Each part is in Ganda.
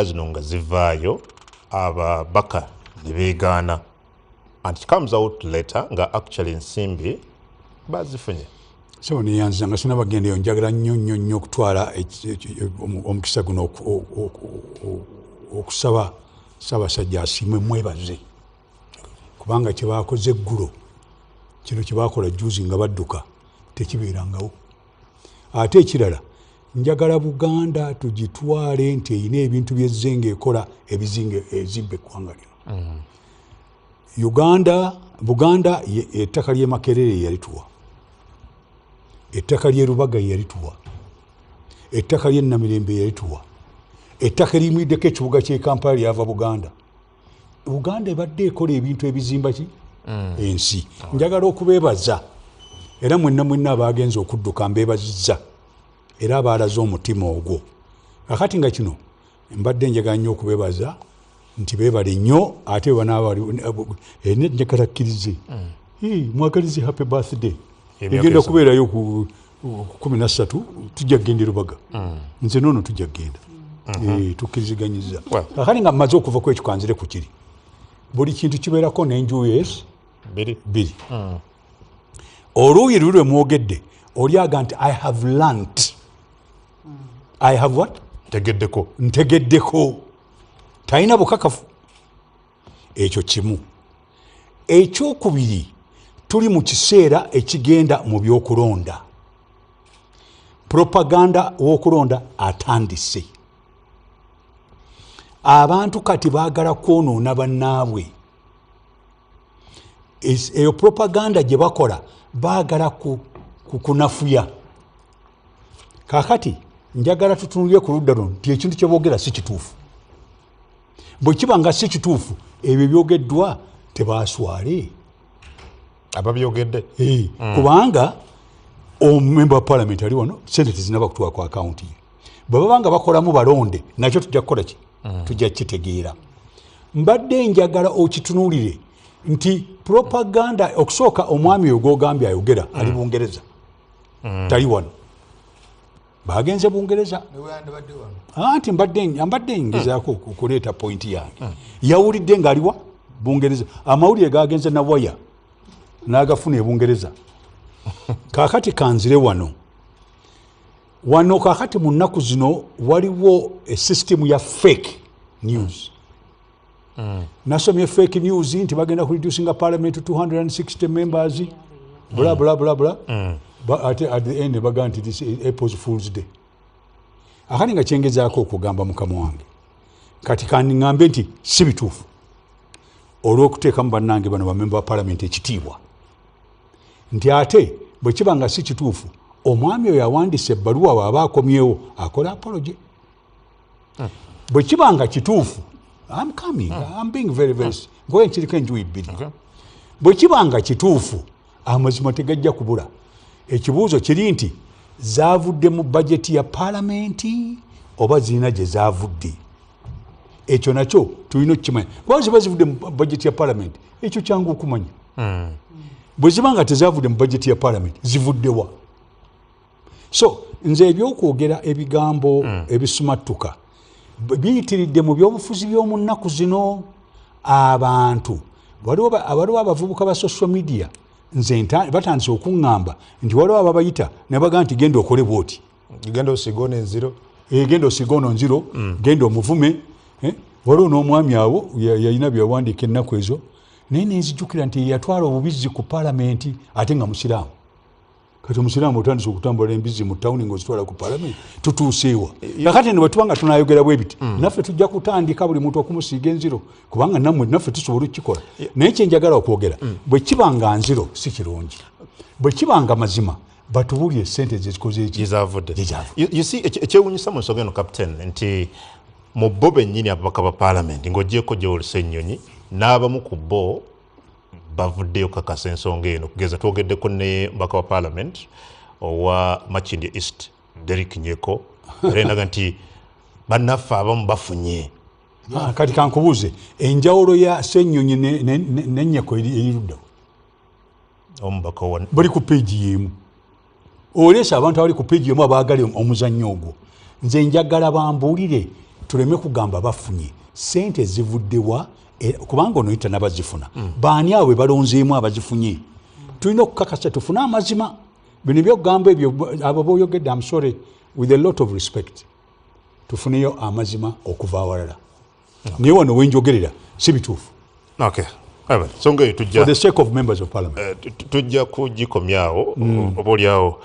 zino nga zivaayo ababaka ne beegaana and it comes out later nga actually ensimbi bazifunye. So niyanza nga sinabagendeyo njagala nnyo okutwala omukisa guno okusaba Ssaabasajja asiimwe mwebaze kubanga kye baakoze eggulo kino kye baakola juuzi nga badduka tekibeerangawo. Ate ekirala njagala Buganda tugitwale nti erina ebintu by'ezzenga ekola ebizinga ezibba eggwanga lino. Buganda ettaka ly'e Makerere yalituwa, ettaka ly'e Rubaga yalituwa, ettaka ly'e Namirembe yalituwa, ettaka eriyimiddeko ekibuga ky'e Kampala lyava Buganda. Buganda ebadde ekola ebintu ebizimba ki ensi. Njagala okubeebaza era mwenna abaagenza okudduka mbeebazizza era abaalaze omutima ogwo. Kakati nga kino mbadde njagala nnyo okubeebaza nti beebale nnyo ate njagala kkirize mwagalize happy birthday egenda kubeerayo ku 13 tujja kugenda Rubaga. Nze noono tujja kugenda tukkiriziganyizza. Kakati nga mmaze okuva ku ekyo kanzire ku kiri buli kintu kibeerako n'enjuuyi bbiri. Oluuyi luli lwe mwogedde olyaga nti I have learnt. I have what? Ntegeddeko. Talina bukakafu. Ekyo kimu. Ekyokubiri tuli mu kiseera ekigenda mu by'okulonda. Propaganda w'okulonda atandise. Abantu kati baagala kwonoona bannaabwe. Eyo propaganda gye bakola baagala kunafuya. Kaakati njagala tutunulire ku ludda luno nti ekintu kye boogera si kituufu. Bwe kiba nga si kituufu ebyo byogeddwa tebaaswale ababyogedde. Kubanga omumemba wa Parliament ali wano sente tezinaba kutuwa ku akawunti ye. Bwe baba nga bakolamu balonde nakyo tujja kukola ki? Tujja kitegeera. Mbadde njagala okitunuulire nti propaganda okusooka omwami oyo gw'ogambye ayogera ali Bungereza tali wano. Bagenze Bungereza anti mbadde ngezaako okuleeta pointi yange. Yawulidde ng'aliwa Bungereza. Amawulire gagenze na waya n'agafuna e Bungereza. Kaakati kanzire wano kaakati mu nnaku zino waliwo system ya fake news. Nasomye fake news nti bagenda ku reducing parliament to 260 members bla bla bla bla. At the end baga nti this is April Fool's Day. Akani nga kyengezaako okugamba mukama wange kati kandi ngambe nti si bituufu olw'okuteekamu bannange bano bamemba wa parliament ekitiibwa nti ate bwe kiba nga si kituufu omwami oyo awandiise ebbaluwa bw'aba akomyewo akola apology. Bwe kiba nga kituufu I'm coming. I'm being very ngoye nkiriko enjuyi bbiri. Bwe kiba nga kituufu amazima tegajja kubula. Ekibuuzo kiri nti zaavudde mu bajeti ya palamenti oba zirina gye zaavudde. Ekyo nakyo tulina okukimanya. Bwe ziba zivudde mu bajeti ya palamenti ekyo kyangu okumanya. Bwe ziba nga tezaavudde mu bajeti ya palamenti zivuddewa. So nze ebyokwogera ebigambo ebisumattuka biyitiridde mu byobufuzi by'omu nnaku zino. Abantu waliwo abavubuka ba social media nze batandise okuŋŋamba nti waliwo ababayita ne baga nti genda okole bwoti. Genda osigoona enziro. Genda osigoona nziro, genda omuvume. Waliwo n'omwami awo yalina byawandiika ennaku ezo naye nenzijjukira nti yatwala obubizzi ku palamenti ate nga musiraamu. Kati omusiraamu otandise okutambula embizzi mu tawuni ng'ozitwala ku palamenti tutuuseewa. Kakati ne bwe tuba nga tunaayogera bwe biti naffe tujja kutandika buli muntu okumusiiga enziro kubanga naffe tusobola okukikola. Naye kye njagala okwogera bwe kiba nga nziro si kirungi. Bwe kiba nga mazima batubuulire ssente zezikoze eki zaavudde. You see ekyewuunyisa mu nsonga eno Captain nti mu bo bennyini ababaka ba palamenti ng'oggyeko Joel Ssennyonyi n'abamu ku bo bavuddeyo kakasa ensonga eno kugeza twogeddeko ne mbaka wa parliament owa Makindye East Derek Nyeko erendaga nti bannaffe abamu bafunye. Kati kankubuuze enjawulo ya Ssennyonyi ne Nyeko eri luddawo. Omubaka bali ku peegi y'emu. Oleesa abantu abali ku peegi y'emu abaagala omuzannyo ogwo. Nze njagala bambuulire tuleme kugamba bafunye sente zivuddewa kubanga ono yita n'abazifuna baani awe balonzeemu abazifunye tulina okukakasa tufune amazima bino byokugamba ebyo abo boyogedde I'm sorry with a lot of respect tufuneyo amazima okuva awalala naye wano wenjogerera si bituufu songa eyo for the sake of members of parliament tujja kugikomyawo oba oliawo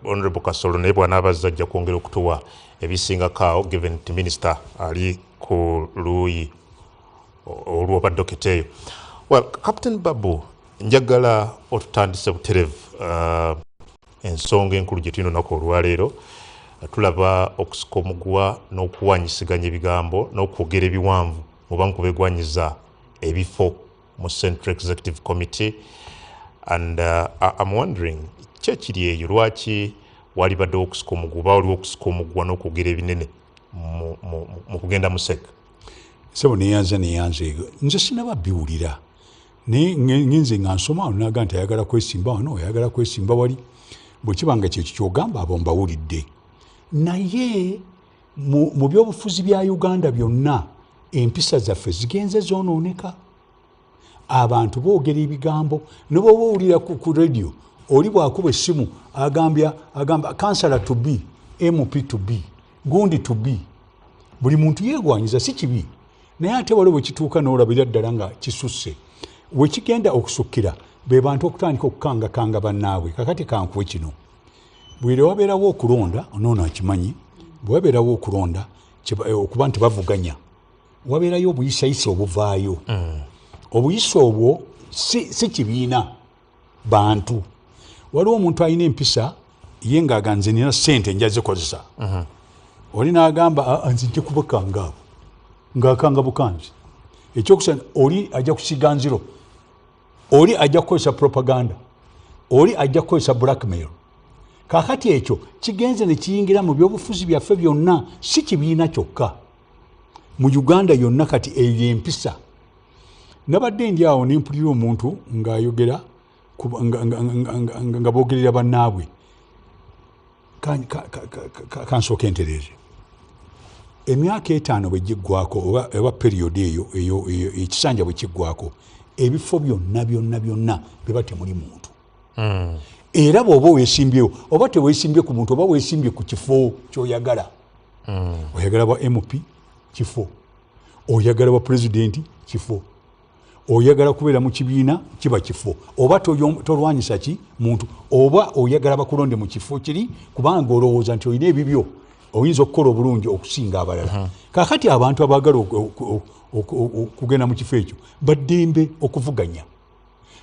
honorable Kasolo naye bw'anaabazza ajja kwongera okutuwa ebisingakaawo given nti minister ali ku luuyi olw'obadoketa eyo. Well, Captain Babu, njagala otutandise buterevu ensonga enkulu gye tulina olunaku olwaleero. Tulaba okusika omuguwa n'okuwanyisiganya ebigambo n'okwogera ebiwanvu mu bantu begwanyiza ebifo mu Central Executive Committee, and I'm wondering kyekiri eyo lwaki wali baddewo okusika omuguwa waliwo okusika omuguwa n'okwogera ebinene mu kugenda mu SEC. Sebo neyanza nze sinaba biwulira ngenze nga nsoma wano naga nti ayagala kwesimba wano ayagala kwesimba wali bwe kibanga kyekyo kyogamba abo mbawulidde naye mu byobufuzi bya Uganda byonna empisa zaffe zigenze zonooneka abantu boogera ebigambo ne bw'oba owulira ku radio oli bw'akuba essimu agamba kansala to be MP to be gundi to be buli muntu yeegwanyiza si kibi naye ate waliwo bwe kituuka n'olabira ddala nga kisusse we kigenda okusukkira be bantu okutandika okukangakanga bannaabwe kakati kankuwe kino bwire wabeerawo okulonda onoono akimanyi bwe wabeerawo okulonda okuba nti bavuganya wabeerayo obuyisayisa obuvaayo obuyisa obwo si kibiina bantu waliwo omuntu alina empisa ye ng'aganze nina ssente nja zikozesa oli n'agamba nzijja kubakanga abo ng'akanga bukanzi ekyokusana oli ajja kusiga nziro oli ajja kukozesa propaganda oli ajja kukozesa blackmail kakati ekyo kigenze ne kiyingira mu byobufuzi byaffe byonna si kibiina kyokka mu Uganda yonna kati eyo empisa nabadde ndi awo nempulira omuntu ng'ayogera nga boogerera bannaabwe kansooka entereeze emyaka 5 bwe giggwako oba periyodi eyo ekisanja bwe kiggwako ebifo byonna biba temuli muntu era bw'oba weesimbyewo oba teweesimbye ku muntu oba weesimbye ku kifo ky'oyagala oyagala bwa MP kifo oyagala bwa pulezidenti kifo oyagala kubeera mu kibiina kiba kifo oba tolwanyisa ki muntu oba oyagala bakulonde mu kifo kiri kubanga olowooza nti olina ebibyo oyinza okukola obulungi okusinga abalala kakati abantu abaagala okugenda mu kifo ekyo baddembe okuvuganya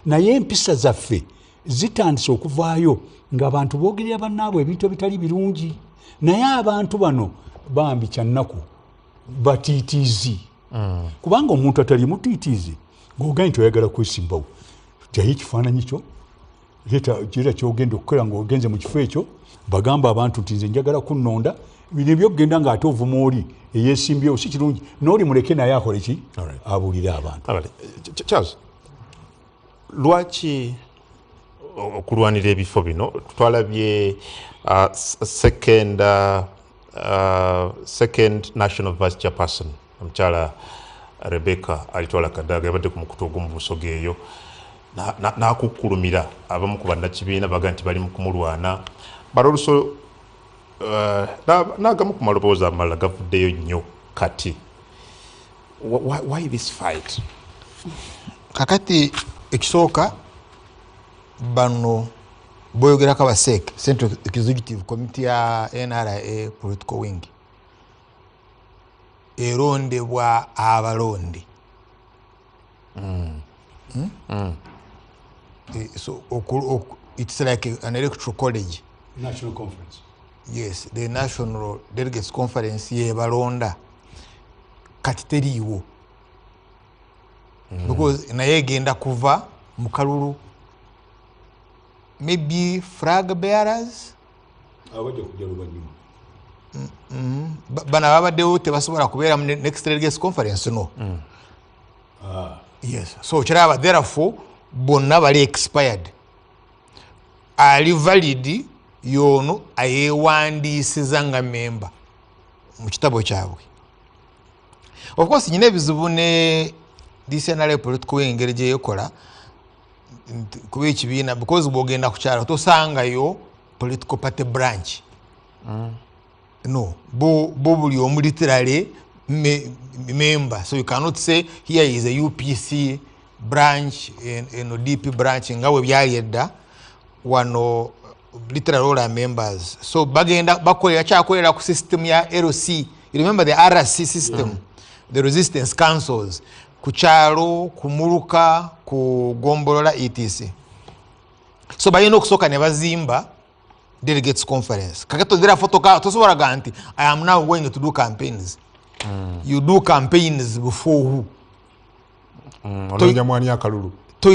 naye empisa zaffe zitandise okuvaayo ng'abantu boogerera bannaabwe ebintu ebitali birungi naye abantu bano bambi kyannaku batiitiizi kubanga omuntu atali mutiitiizi ng'ogambye nti oyagala kwesimbawo jayo ekifaananyi kyo leeta kyogenda okukola ng'ogenze mu kifo ekyo bagamba abantu nti nze njagala kunnonda bino ebyokugenda ng'ate ovuma oli eyeesimbyewo si kirungi n'oli muleke naye akole ki abuulire abantu. Charles, lwaki okulwanira ebifo bino twalabye second national vice chairperson omukyala Rebecca alitwala Kadaga yabadde ku mukutu ogw'omu Busoga eyo n'akukkulumira abamu ku bannakibiina baga nti bali mu kumulwana baloluso n'agamu ku maloboozi amalala gavuddeyo nnyo kati why this fight? Kakati ekisooka bano boyogerako aba SEC Central Executive Committee ya NRA Political Wing erondebwa abalonde so it's like an electoral college, national conference. Yes, the National Delegates Conference ye balonda kati teriiwo because naye egenda kuva mu kalulu maybe flag bearers abajja kujja luvannyuma bana babaddewo tebasobola kubeera mu next delegates conference no yes so kiraba therefore bonna bali expired ali valid yono ayewandiisiza nga member mu kitabo kyabwe. Of course nyine ebizibu ne DCNR political engeri gye yekola kuba ekibiina because bwogenda ku kyalo tosangayo political party branch. No, bo buli omu literally member. So you cannot say here is a UPC branch and DP branch nga we byali edda wano literally all are members. So bagenda bakolera kyakolera ku system ya LC. You remember the RC system, the resistance councils ku kyalo, ku Muluka, ku Gombolola etc. So bayina okusoka ne bazimba delegates conference. Kakato dira fotoka tosobola ganti I am now going to do campaigns. You do campaigns before who? Olonja mwani akalulu. To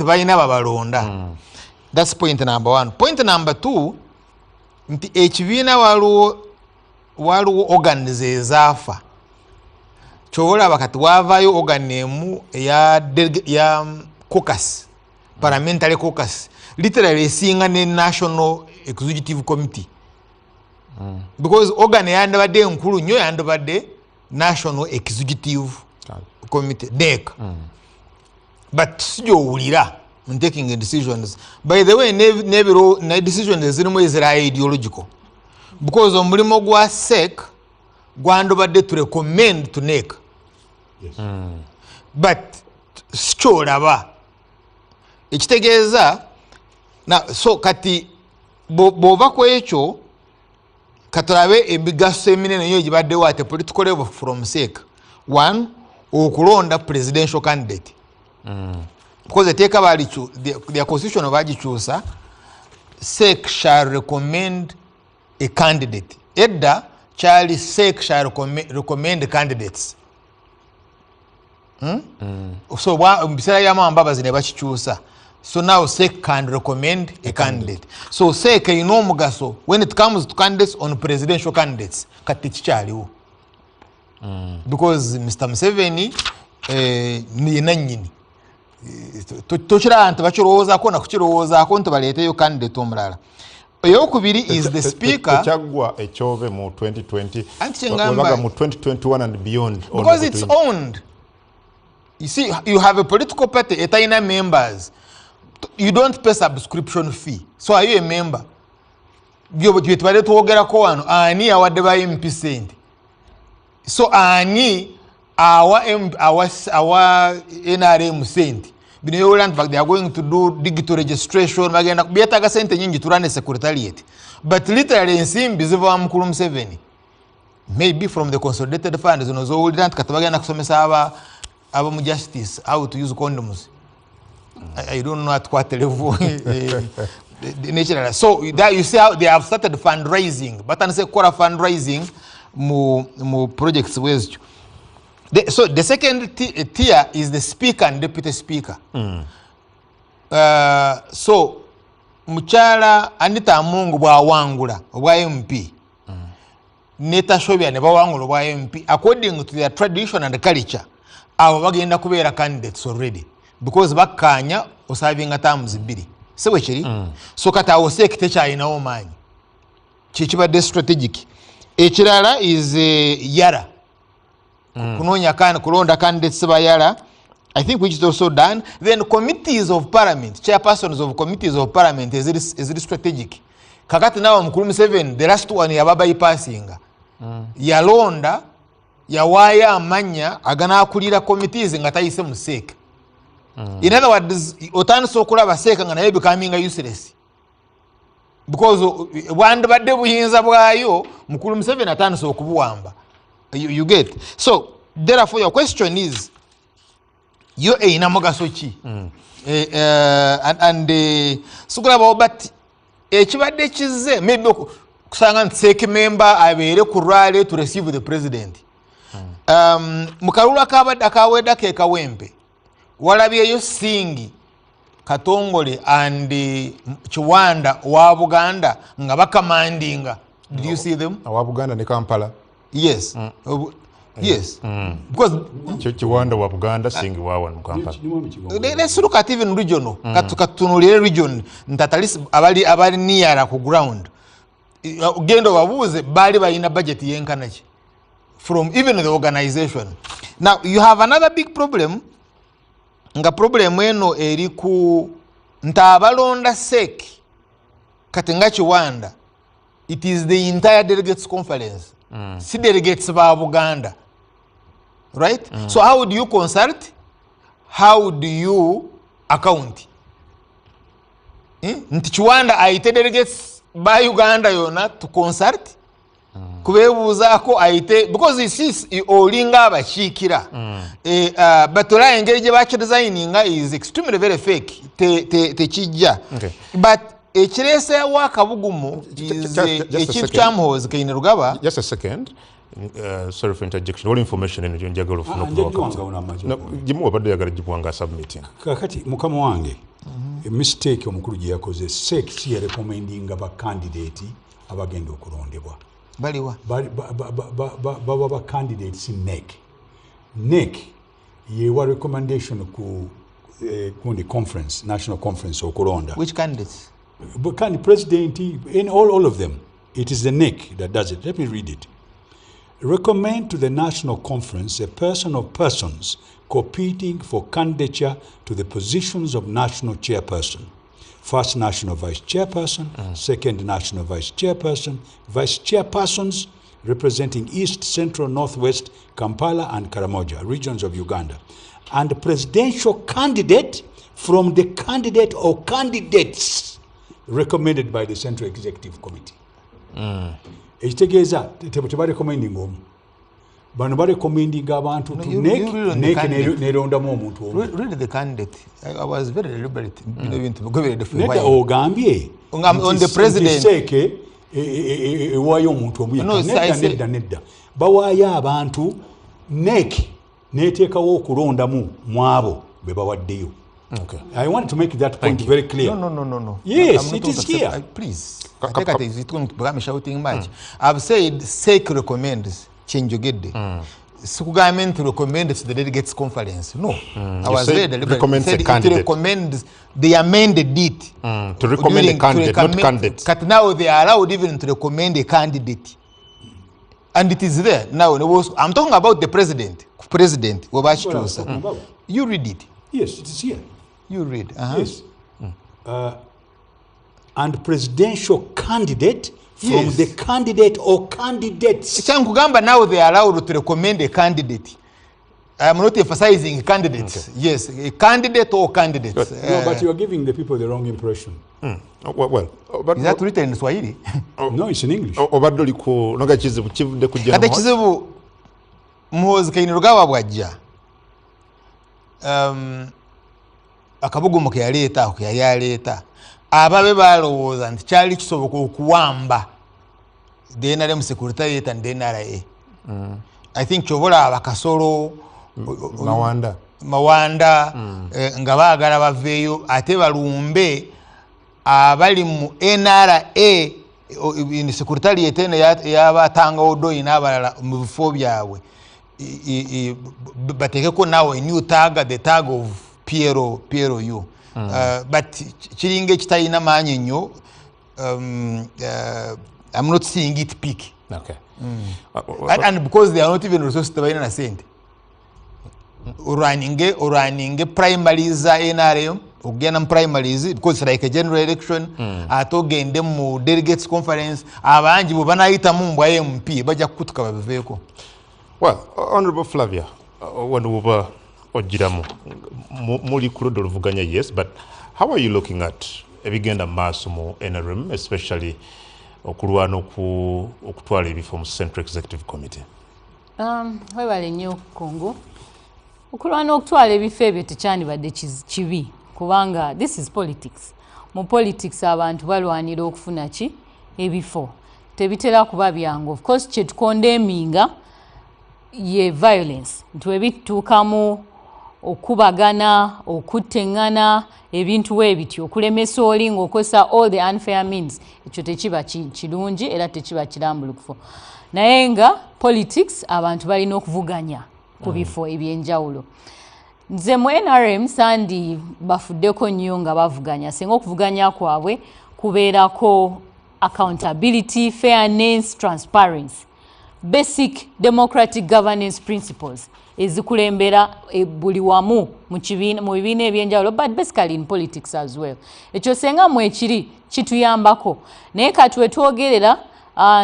bayina babalonda. That's point number 1. Point number 2, nti ekibiina waliwo organize ezaafa. Kyolaba kati wavaayo organemu ya caucus, parliamentary caucus, literally esinga ne National Executive Committee. Because organ yandibadde enkulu nnyo yandibadde National Executive Committee, NEC. But sijowulira in taking decisions. By the way, ne decisions zirimu ezira ideological. Because omulimo gwa SEC gwandibadde to recommend to NEC. Yes. But sikyolaba ekitegeeza na so kati bova ku ekyo katulabe emigaso eminene nnyo gibaddewo at a political level from SEC. 1, okulonda presidential candidate. Because eteeka their constitution bagikyusa, SEC shall recommend a candidate. Edda kyali SEC shall recommend candidates. So biseera by'amawanga babazi ne bakikyusa. So now SEC can recommend a candidate. So SEC erina omugaso when it comes to candidates on presidential candidates kati kikyaliwo. Because Mr. Museveni yena nnyini tokiraba nti bakirowoozaako nakukirowoozaako nti baleeteyo candidate omulala. Eyokubiri is the speaker. Ekyagwa ekyobe mu 2020 anti ngamba wabaga mu 2021 and beyond. Because it's owned. You see, you have a political party, etayina members. You don't pay subscription fee. So are you a member? Bye tubadde twogerako wano ani awadde ba MP sente. So ani awa NRM sente. Bino yoland back they are going to do digital registration bagenda byetaga sente nyingi turane secretariat. But literally ensimbi ziva mukulu Museveni. Maybe from the consolidated funds zino zowulira nti katabagenda kusomesa aba mu justice how to use condoms. I don't know at what level the nature. So that you see how they have started fundraising. But I say core fundraising mu projects wezcho. So the second tier is the speaker and deputy speaker. So mukyala Anita Mungu bwawangula obwa MP. Neta Shobya ne bawangula obwa MP according to their tradition and culture. Abo bagenda kubeera candidates already because bakanya osavinga terms 2. Sewe kiri. So kata awo SEC tekyalinawo maanyi. Kikibadde strategic. Ekirala is Yara. Kunonya kulonda candidates ba Yara. I think which is also done. Then committees of parliament, chairpersons of committees of parliament is it strategic. Kakati nawo mukulu Museveni the last one yababa ipassinga. Yalonda yawaya amanya agana akulira committees nga tayise mu SEC. In other words, otandise okulaba SEC nga naye becoming useless. Because bwandibadde buyinza bwayo mukulu Museveni atandise okubuwamba. You get. So therefore your question is yo eina mugaso ki? And sukulaba but ekibadde kize maybe kusanga nti SEC member abeere ku rally to receive the president. Mukalulu akawedda ke Kawempe walabyeyo Singi Katongole and Chiwanda wa Buganda nga bakamandinga. Did you see them? Wa Buganda ne Kampala. Yes. Yes. Because Chiwanda wa Buganda Singi wawa mu Kampala. Let's look at even regional. Katunulire region ntatalis abali niyara ku ground. gendo babuze bali balina budget yenkana ki from even the organization. Now you have another big problem, nga problem eno eri ku ntabalonda sek kati nga Kiwanda. It is the entire delegates conference. Si delegates ba Buganda. Right? So how do you consult? How do you account? Nti Kiwanda aite delegates ba Uganda yona to consult? Kubebuzaako aite because this is olinga abashikira. Batola engeri gye baki designinga is extremely very fake. Te kijja. But ekirese wakabugumu is ekintu kyamuhoza kayine Rugaba. Just a second. Sorry for interjection. All information in njagala ofuna kuba. Jimu abadde yagala jibwanga submitting. Kakati mukama wange a mistake omukulu gye yakoze sek si ya recommending aba candidate abagenda okulondebwa. Baliwa baba candidates in NEC yewa recommendation ku the conference, national conference okulonda. Which candidates? But president in all of them. It is the NEC that does it. Let me read it. Recommend to the national conference a person or persons competing for candidature to the positions of national chairperson. First national vice chairperson, second national vice chairperson, vice chairpersons representing East, Central, Northwest, Kampala and Karamoja, regions of Uganda. And the presidential candidate from the candidate or candidates recommended by the Central Executive Committee. Ekitegeeza tebali recommending omu. Bano bali recommending abantu to NEC nerondamu omuntu omu. Really the candidate. I was very deliberate. Neta ogambye on the president. Seke ewayo omuntu omu. Nedda. Bawaayo abantu NEC neteekawo okulondamu mwabo be bawaddeyo. Okay. I want to make that point very clear. No. Yes, it is here. Please. Shouting much. I've said SEC recommends change your get there. Government recommends the delegates conference. No. I was very deliberate. Recommends a candidate. It recommends they amended it. To recommend a candidate, not candidate. But now they are allowed even to recommend a candidate. And it is there. Now I'm talking about the president. President. You read it. Yes, it is here. You read. Yes. And presidential candidate from the candidate or candidates. Now they are allowed to recommend a candidate. I'm not emphasizing candidates. Okay. Yes, a candidate or candidates. No, but you are giving the people the wrong impression. Is that written in Swahili? No, it's in English. Kati kizibu muhozi kaine Rugaba bwajja. Akabugumu ke yaleeta ababe balowooza nti kyali kisoboka okuwamba the NRM secretariat and the NRA. I think chobola abakasolo mawanda nga baagala baveeyo ate balumbe abali mu NRA in secretariat eno yabatanga odoyi n'abalala mu bifo byabwe batekeko nawe new tag, the tag of PROU. But chiringe kitayina maanyi nnyo. I'm not seeing it peak. Okay. And because they are not even resources tabayina na sente. Oraninge primaries za NRM ogenda primaries because it's like a general election atogende mu delegates conference abangi bo banayita mu mbwa MP bajja kutuka babeeko. Well, Honorable Flavia, wanuba ojiramu muli kulodo luvuganya, yes, but how are you looking at ebigenda maaso mu NRM, especially okulwana okutwala ebifo mu Central Executive Committee? Webale nnyo Kongo. Okulwana okutwala ebifo ebyo tekyandibadde kibi kubanga this is politics. Mu politics abantu balwanira okufuna ki ebifo. Tebitera kuba byangu. Of course kyetukondeminga ye violence. Ntwebituukamu okubagana, okuttengana, ebintu ebityo okulemesa oli ng'okozesa all the unfair means. Ekyo tekiba kirungi era tekiba kirambulukufu. Naye nga politics abantu balina okuvuganya ku bifo ebyenjawulo. Nze mu NRM sandi bafuddeko nnyo nga bavuganya. Singa okuvuganya kwabwe kubeerako accountability, fairness, transparency, basic democratic governance principles ezikulembera buli wamu mu bibiina ebyenjawulo, but basically in politics as well. Ekyo senga mu ekiri kituyambako, naye kati wetwogerera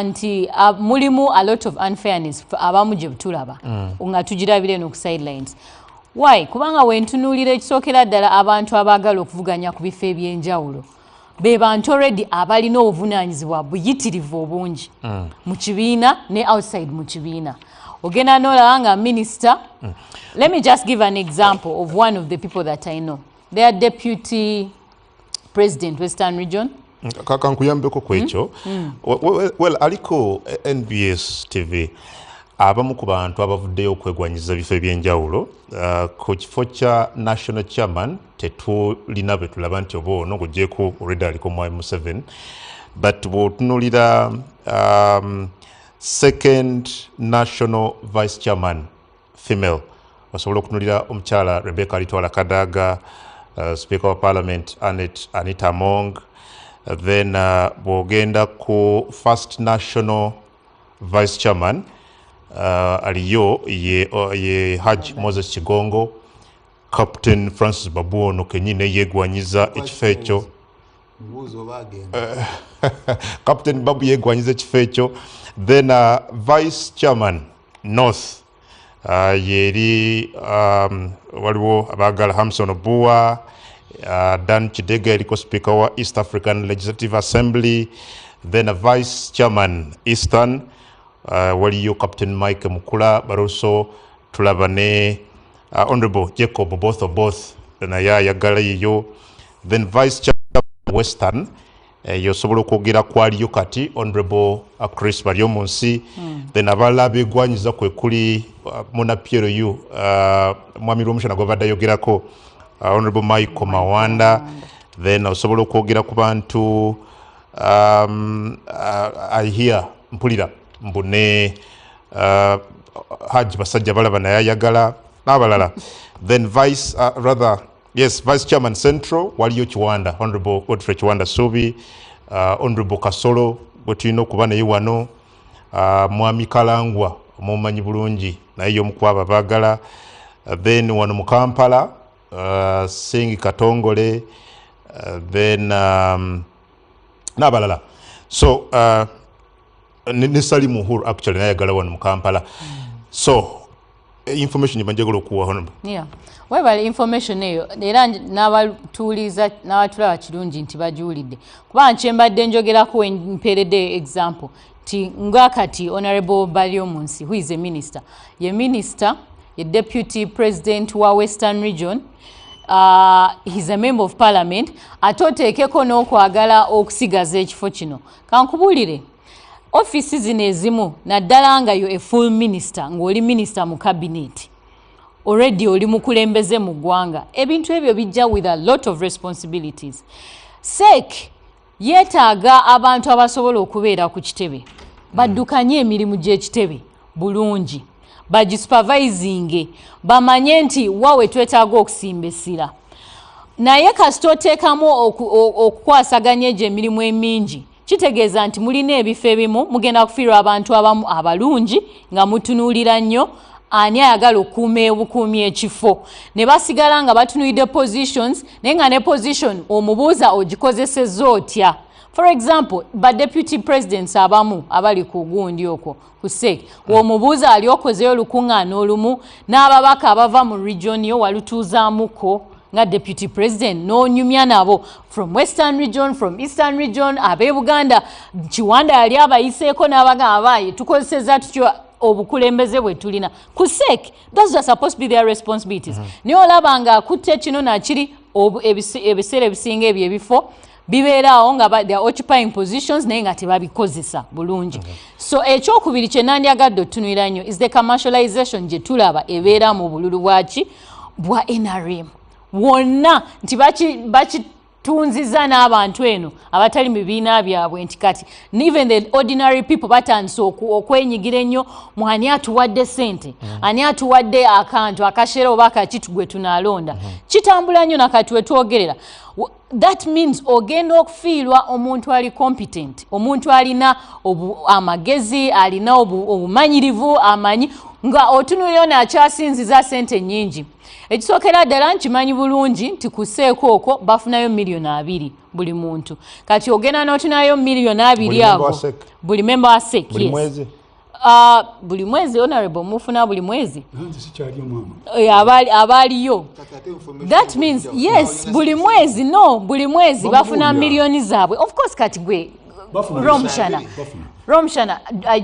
nti mulimu a lot of unfairness abamu gye tulaba nga tugirabira eno ku sidelines. Why? Kubanga wentunuulira ekisookera ddala abantu abaagala okuvuganya ku bifo ebyenjawulo be bantu already abalina obuvunaanyizibwa buyitirivu obungi mu kibiina ne outside mu kibiina. Ogenda n'olaba nga minister, let me just give an example of one of the people that I know. They are deputy president Western Region. Kankuyambeko ku ekyo. Well, aliko NBS TV abamu ku bantu abavuddeyo okwegwanyiza bifo ebyenjawulo ku kifo kya national chairman tetulina be tulaba nti oba ono ng'oggyeko already aliko Mwai Museveni, but bw'otunuulira second national vice chairman female osobola okutunuulira omukyala Rebecca Alitwala Kadaga, speaker wa parliament Anita Among, then bw'ogenda ku first national vice chairman aliyo ye Hajj Moses Kigongo, Captain Francis Babu ono kenyine yegwanyiza ekifo ekyo. Captain Babu yegwanyiza ekifo ekyo. Then vice chairman North yeri waliwo abagala Hamson Obua, Dan Chidega eliko speaker wa East African Legislative Assembly. Then vice chairman Eastern waliyo Captain Mike Mukula, but also tulaba ne Honorable Jacob both naye ayagala yiyo. Then vice chairman Western yosobola okwogera kwaliyo kati Honorable Chris Baryomunsi. Then abalala begwanyiza kwe kuli Mona Piero yu mwami Romushana gwabadde ayogerako Honorable Michael Mawanda. Then osobola okwogera ku bantu I hear mpulira mbune Haji Basajja balaba naye ayagala n'abalala. Then vice chairman Central waliyo Kiwanda, Honorable Godfrey Kiwanda Subi, Honorable Kasolo bwe tulina okuba naye wano, Mwami Kalangwa omumanyi bulungi naye y'omu ku abo abaagala. Then wano mu Kampala Sengi Katongole, then n'abalala. So ne Salimu Uhuru actually naye ayagala wano mu Kampala. So information yibanjagala okuwa Honorable. Yeah. Webale information eyo era n'abatuuliza n'abatulaba kirungi nti bagiwulidde, kubanga kyembadde njogerako mpeeredde example ti nga kati Honorable Baryomunsi, who is a minister, ye minister, ye deputy president wa Western Region, he's a member of parliament, ate oteekeko n'okwagala okusigaza ekifo kino. Kankubulire office zino ezimu naddala nga yo a full minister, ng'oli minister mu cabinet, already oli mukulembeze mu ggwanga, ebintu ebyo bijja with a lot of responsibilities. Sek yeetaaga abantu abasobola okubeera ku kitebe baddukanye emirimu gy'ekitebe bulungi, bagisupervisinge, bamanye nti wawe twetaaga okusimba essira. Naye kasita oteekamu okukwasaganya egyo emirimu emingi, kitegeeza nti mulina ebifo ebimu mugenda kufiirwa abantu abamu abalungi nga mutunuulira nnyo ani ayagala okukuuma obukuumi ekifo, ne basigala nga batunuulidde positions naye nga ne position omubuuza ogikozesezza otya. For example, ba deputy presidents abamu abali ku gundi okwo ku SEC, w'omubuuza ali okozeyo olukuŋŋaana olumu n'ababaka abava mu region yo walutuuzaamuko nga deputy president n'onyumya nabo from Western Region, from Eastern Region, ab'e Buganda. Kiwanda yali abayiseeko n'abagamba baaye tukozesezza tutyo obukulembeze bwe tulina ku SEC. Those are supposed to be their responsibilities. Naye olaba nga akutte kino nakiri ebiseera ebisinga ebyo ebifo bibeeraawo nga they are occupying positions naye nga tebabikozesa bulungi. So ekyokubiri kye nandyagadde otunuulira nnyo is the commercialization gye tulaba ebeera mu bululu bwa NRM wonna nti tunziza n'abantu eno abatali mu bibiina byabwe nti kati even the ordinary people batandise okwenyigira ennyo mu ani atuwadde ssente ani atuwadde akantu akashera oba akakitu gwe tunaalonda kitambula nnyo nakati we twogerera. That means ogenda okufiirwa omuntu ali competent, omuntu alina amagezi, alina obumanyirivu, amanyi nga otunuliro nakyasinziza ssente nnyingi. Ekisookera ddala nkimanyi bulungi nti ku sseeko okwo bafunayo miliyoni 2 buli muntu. Kati ogenda n'otunayo miliyoni 2 ago buli member wa SEC. Buli mwezi? Buli mwezi honorable mufuna buli mwezi. Abaliyo. That means yes, buli mwezi buli mwezi bafuna miliyoni zaabwe. Of course kati gwe Romshana,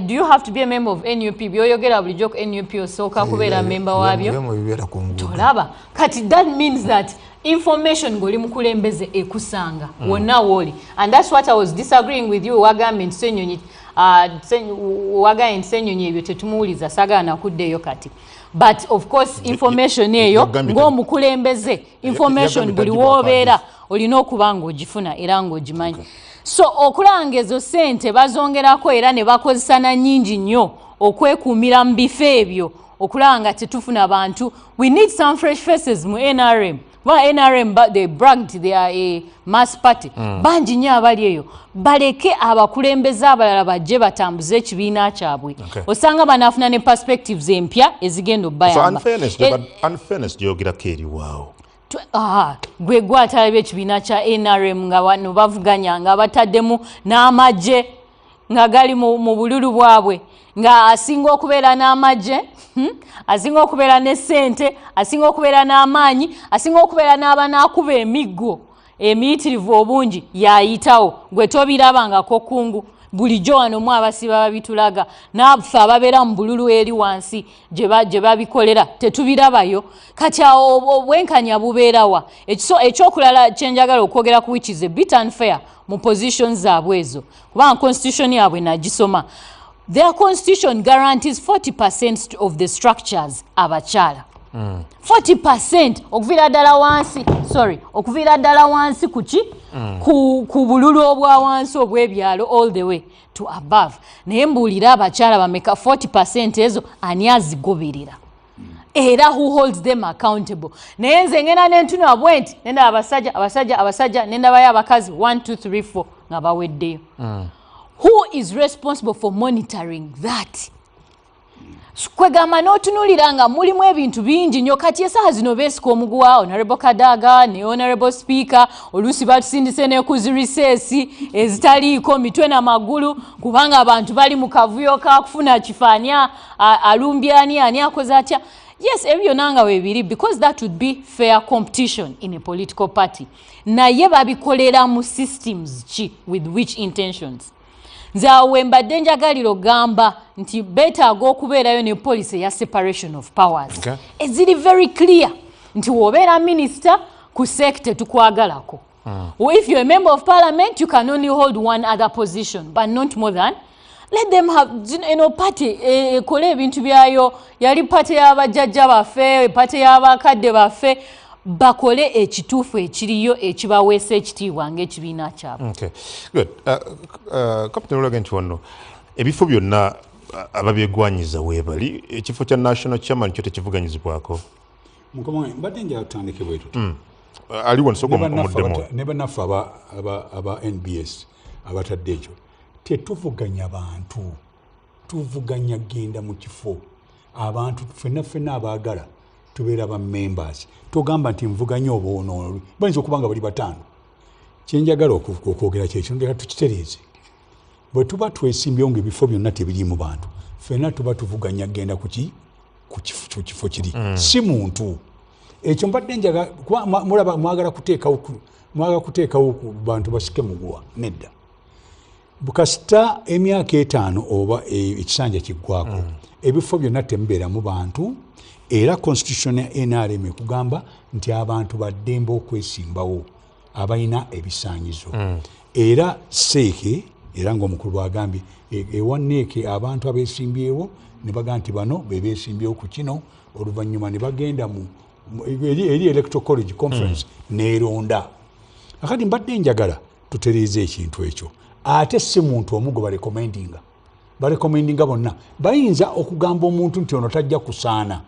do you have to be a member of NUP? Byoyogera bulijjo ku NUP osooka kubeera member waabyo. Tolaba. Kati that means that information ng'oli mukulembeze ekusanga wonna wooli. And that's what I was disagreeing with you wagambye nti Ssenyonyi wagambye nti Ssenyonyi ebyo tetumuwuliza saagala nakuddeeyo kati. But of course information eyo ng'omukulembeze information buli w'obeera olina okuba ng'ogifuna era ng'ogimanyi. So okulanga ezo ssente bazongerako era ne bakozesa na nnyingi nnyo okwekuumira mu bifo ebyo okulanga tetufuna bantu. We need some fresh faces mu NRM. Well, NRM they bragged they are a mass party. Bangi nnyo abali eyo baleke abakulembeze abalala bajje batambuze ekibiina kyabwe. Osanga banafuna ne perspectives empya ezigenda obbayamba. So unfairness gy'ogerako eri waawo. Gwe gwatalabye ekibiina kya NRM nga wano bavuganya nga bataddemu n'amagye nga gali mu bululu bwabwe nga asinga okubeera n'amagye asinga okubeera ne ssente asinga okubeera n'amaanyi asinga okubeera n'abanaakuba emiggo emiyitirivu obungi yayitawo gwe tobirabangako kungu bulijjo wano mu abasiba babitulaga n'afe ababeera mu bululu eri wansi gye babikolera tetubirabayo. Kati obwenkanya bubeerawa. Ekyokulala kyenjagala okwogera ku which is a bit unfair mu positions zaabwe ezo kubanga constitution yaabwe nagisoma. Their constitution guarantees 40% of the structures abakyala. 40% okuviira ddala wansi kuki ku bululu obwa wansi obw'ebyalo all the way to above. Naye mbuulira abakyala bameka 40% ezo ani azigoberera era who holds them accountable. Naye nze ngenda n'entuna bwe nti nendaba abasajja nendabayo abakazi 1 2 3 4 nga baweddeyo. Who is responsible for monitoring that? Kwegamba n'otunulira nga mulimu ebintu bingi nnyo kati esaawa zino beesika omuguwa Honorable Kadaga ne Honorable Speaker oluusi batusindise ne ku ziriseesi ezitaliiko mitwe na magulu kubanga abantu bali mu kavuyo ka kufuna kifaani alumbya ani akoze atya. Yes, ebyo nanga weebiri because that would be fair competition in a political party. Naye babikolera mu systems ki with which intentions? Nze awe mbadde njagalira ogamba nti beetaaga okubeerayo ne policy ya separation of powers. Eziri very clear nti w'obeera minister ku sector tukwagalako. If you're a member of parliament you can only hold one other position but not more than. Let them have party ekole ebintu byayo yali party y'abajjajja baffe party y'abakadde baffe bakole ekituufu ekiriyo ekibaweesa ekitiibwa ng'ekibiina kyabwe. Okay, good. Captain Olagenti wano ebifo byonna ababyegwanyiza weebali ekifo kya national chairman kyo tekivuganyizibwako. Mukomanyi mbadde njala tutandike bwetu. Aliwo nsoko omuddemu. Ne bannaffe aba NBS abatadde ekyo tetuvuganya bantu tuvuganya genda mu kifo abantu ffenna abaagala tubeera ba members togamba nti nvuganya obwono bayinza okubanga bali batano. Kyenjagala okwogera kyekyo ndeka tukitereeze bwe tuba twesimbyewo ng'ebifo byonna tebiriimu bantu ffenna tuba tuvuganya genda ku kifo kiri si muntu. Ekyo mbadde njaga mulaba mwagala kuteekawo bantu basike muguwa nedda bukasita emyaka 5 oba ekisanja kiggwako ebifo byonna temubeeramu bantu era constitution ya NRM ekugamba nti abantu baddembe okwesimbawo abalina ebisaanyizo era seeke era ng'omukulu bwagambye ewanneeke abantu abeesimbyewo ne bagamba nti bano bebeesimbyewo ku kino oluvannyuma ne bagenda eri electoral college conference neeronda akati mbadde njagala tutereeze ekintu ekyo ate si muntu omu gwe barekomendinga bonna bayinza okugamba omuntu nti ono tajja kusaana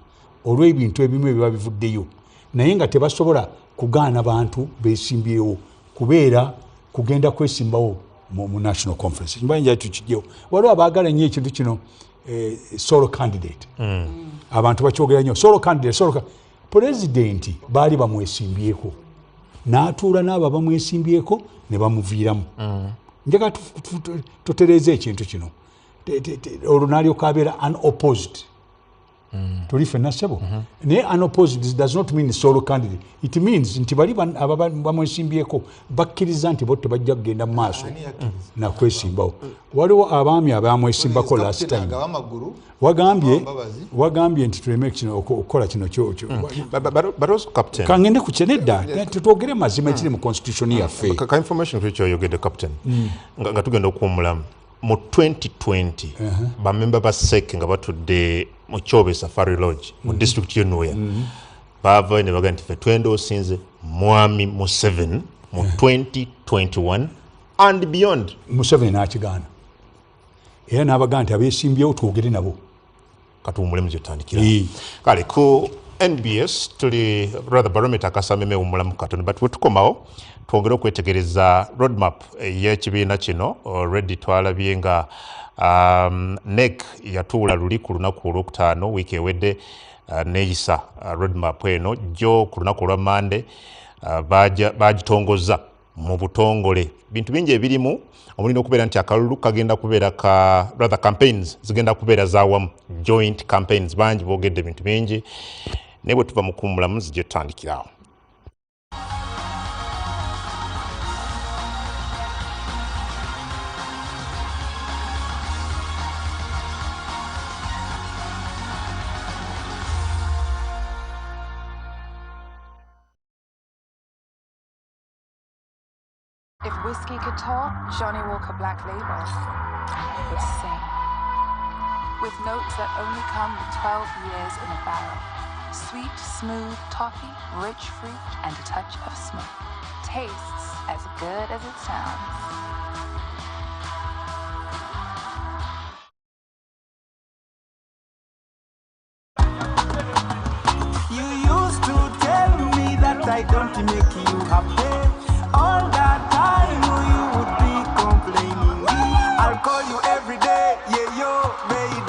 olw'ebintu ebimu ebiba bivuddeyo naye nga tebasobola kugaana bantu beesimbyewo kubeera kugenda kwesimbawo mu national conference mbayinza tukijjewo waliwo abaagala nnyo ekintu kino solo candidate abantu bakyogera nnyo solo candidate pulezidenti baali bamwesimbyeko n'atuula n'abo bamwesimbyeko ne bamuviiramu njaga tutereeze ekintu kino olwo n'alyoka abeera unopposed tuli ffenna ssebo naye unopposed does not mean solo candidate it means nti bali bamwesimbyeko bakkiriza nti bo tebajja kugenda mu maaso nakwesimbawo waliwo abaami abamwesimbako last time wagambye nti tuleme okukola kino kangende ku kyenedda tutwogere mazima ekiri mu constitution yaffe ka information kuri kyoyogedde captain nga tugenda okuwumulamu mu 2020 bamemba ba SEC nga batudde mu Kyobe Safari Lodge mu district y'Enuya baava ne baga nti ffe twenda osinze mwami Museveni mu 2021 and beyond. Museveni n'akigaana era n'abaga nti abeesimbyewo twogere nabo katuwumulemu gyotandikira kale ku NBS tuli rather Barometer Akaasa Meeme wumulamu katono but wetukomawo twongere okwetegereza roadmap y'ekibiina kino already twalabye nga NEC yatuula luli ku lunaku olwokutaano wiiki ewedde neeyisa roadmap eno jo ku lunaku olwa Monday bagitongoza mu butongole bintu bingi ebirimu omulina okubeera nti akalulu kagenda kubeera rather campaigns zigenda kubeera zawamu joint campaigns bangi boogedde bintu bingi naye bwe tuva mu kuwumulamu zijja tutandikirawo. If whiskey could talk, Johnny Walker Black Label would sing. With notes that only come with 12 years in a barrel. Sweet, smooth toffee, rich fruit, and a touch of smoke. Tastes as good as it sounds. You used to tell me that I don't make you happy. All that time you would be complaining. I'll call you every day, yeah yo, baby,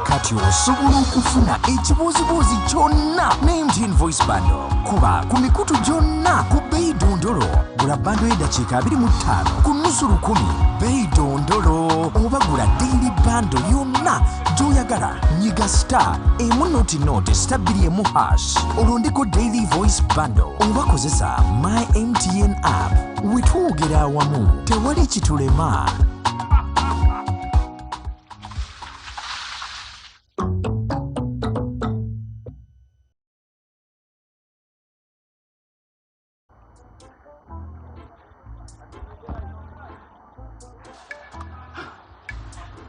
kati osobola okufuna ekibuuzibuuzi kyonna ne MTN Voice Bundle kuba ku mikutu gyonna ku bbeeyi dondolo gula bando y'eddakiika 25 ku nnusu 10 bbeeyi dondolo oba gula daily bando yonna gy'oyagala nyiga star emu star 2 olondeko daily voice bundle oba kozesa my MTN app wetwogera awamu tewali kitulema.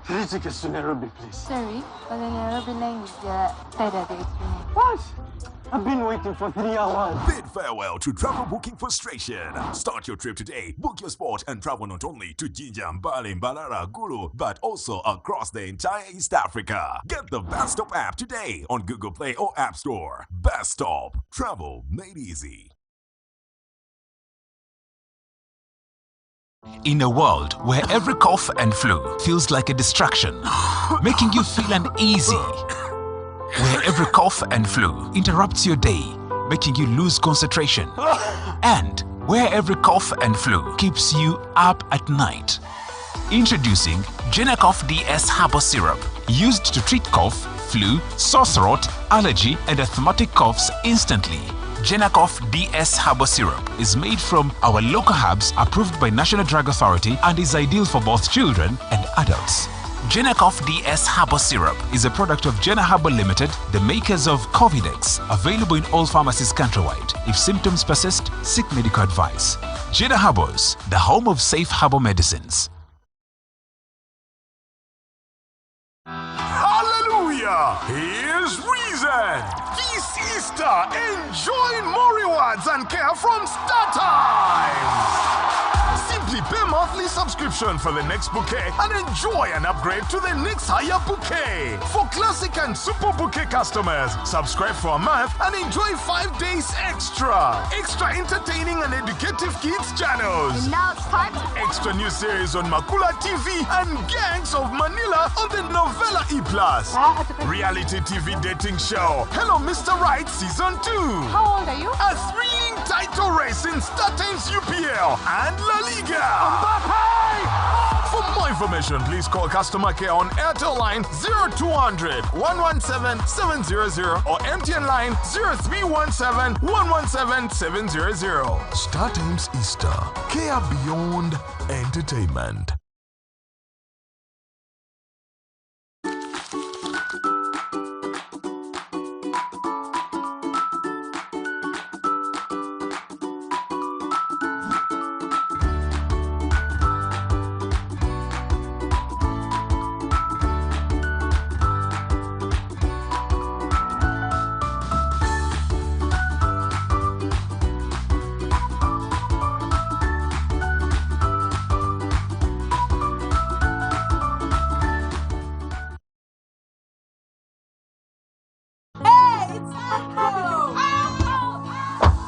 Please take us to Nairobi, please. Sorry, but the Nairobi line is the better day. What? I've been waiting for 3 hours. Bid farewell to travel booking frustration. Start your trip today. Book your spot and travel not only to Jinja, Mbale, Mbalara, Gulu, but also across the entire East Africa. Get the Best Stop app today on Google Play or App Store. Best Stop. Travel made easy. In a world where every cough and flu feels like a distraction, making you feel uneasy, where every cough and flu interrupts your day, making you lose concentration, and where every cough and flu keeps you up at night. Introducing Genacough DS Herbal Syrup, used to treat cough, flu, sore throat, allergy, and asthmatic coughs instantly. Genacough DS Herbal Syrup is made from our local herbs approved by National Drug Authority and is ideal for both children and adults. Genacough DS Herbal Syrup is a product of Gena Herbal Limited, the makers of Covidex, available in all pharmacies countrywide. If symptoms persist, seek medical advice. Gena Herbals, the home of safe herbal medicines. Hallelujah! Here's There's reason. This Easter, enjoy more rewards and care from StarTimes. Simply pay monthly subscription for the next bouquet and enjoy an upgrade to the next higher bouquet. For classic and super bouquet customers, subscribe for a month and enjoy 5 days extra. Extra entertaining and educative kids channels. And now it's time to Extra new series on Makula TV and Gangs of Manila on the Novella E+. Reality TV dating show Hello Mr. Right Season 2. How old are you? A thrilling title race in StarTimes UPL and La Liga. For more information, please call customer care on Airtel line 0200 117 700 or MTN line 0317 117 700. StarTimes Easter. Care beyond entertainment.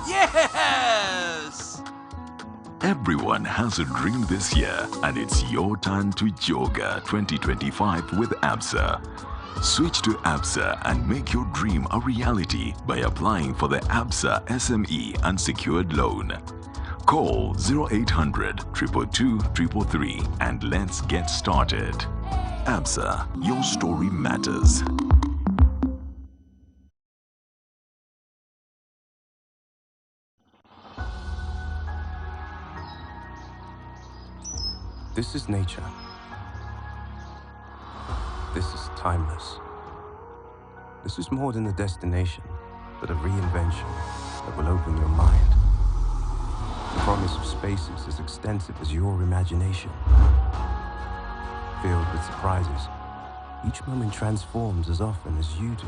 Yes! Everyone has a dream this year, and it's your turn to Joga 2025 with ABSA. Switch to ABSA and make your dream a reality by applying for the ABSA SME unsecured loan. Call 0800 222 333 and let's get started. ABSA, your story matters. This is nature. This is timeless. This is more than a destination, but a reinvention that will open your mind. The promise of spaces as extensive as your imagination. Filled with surprises, each moment transforms as often as you do,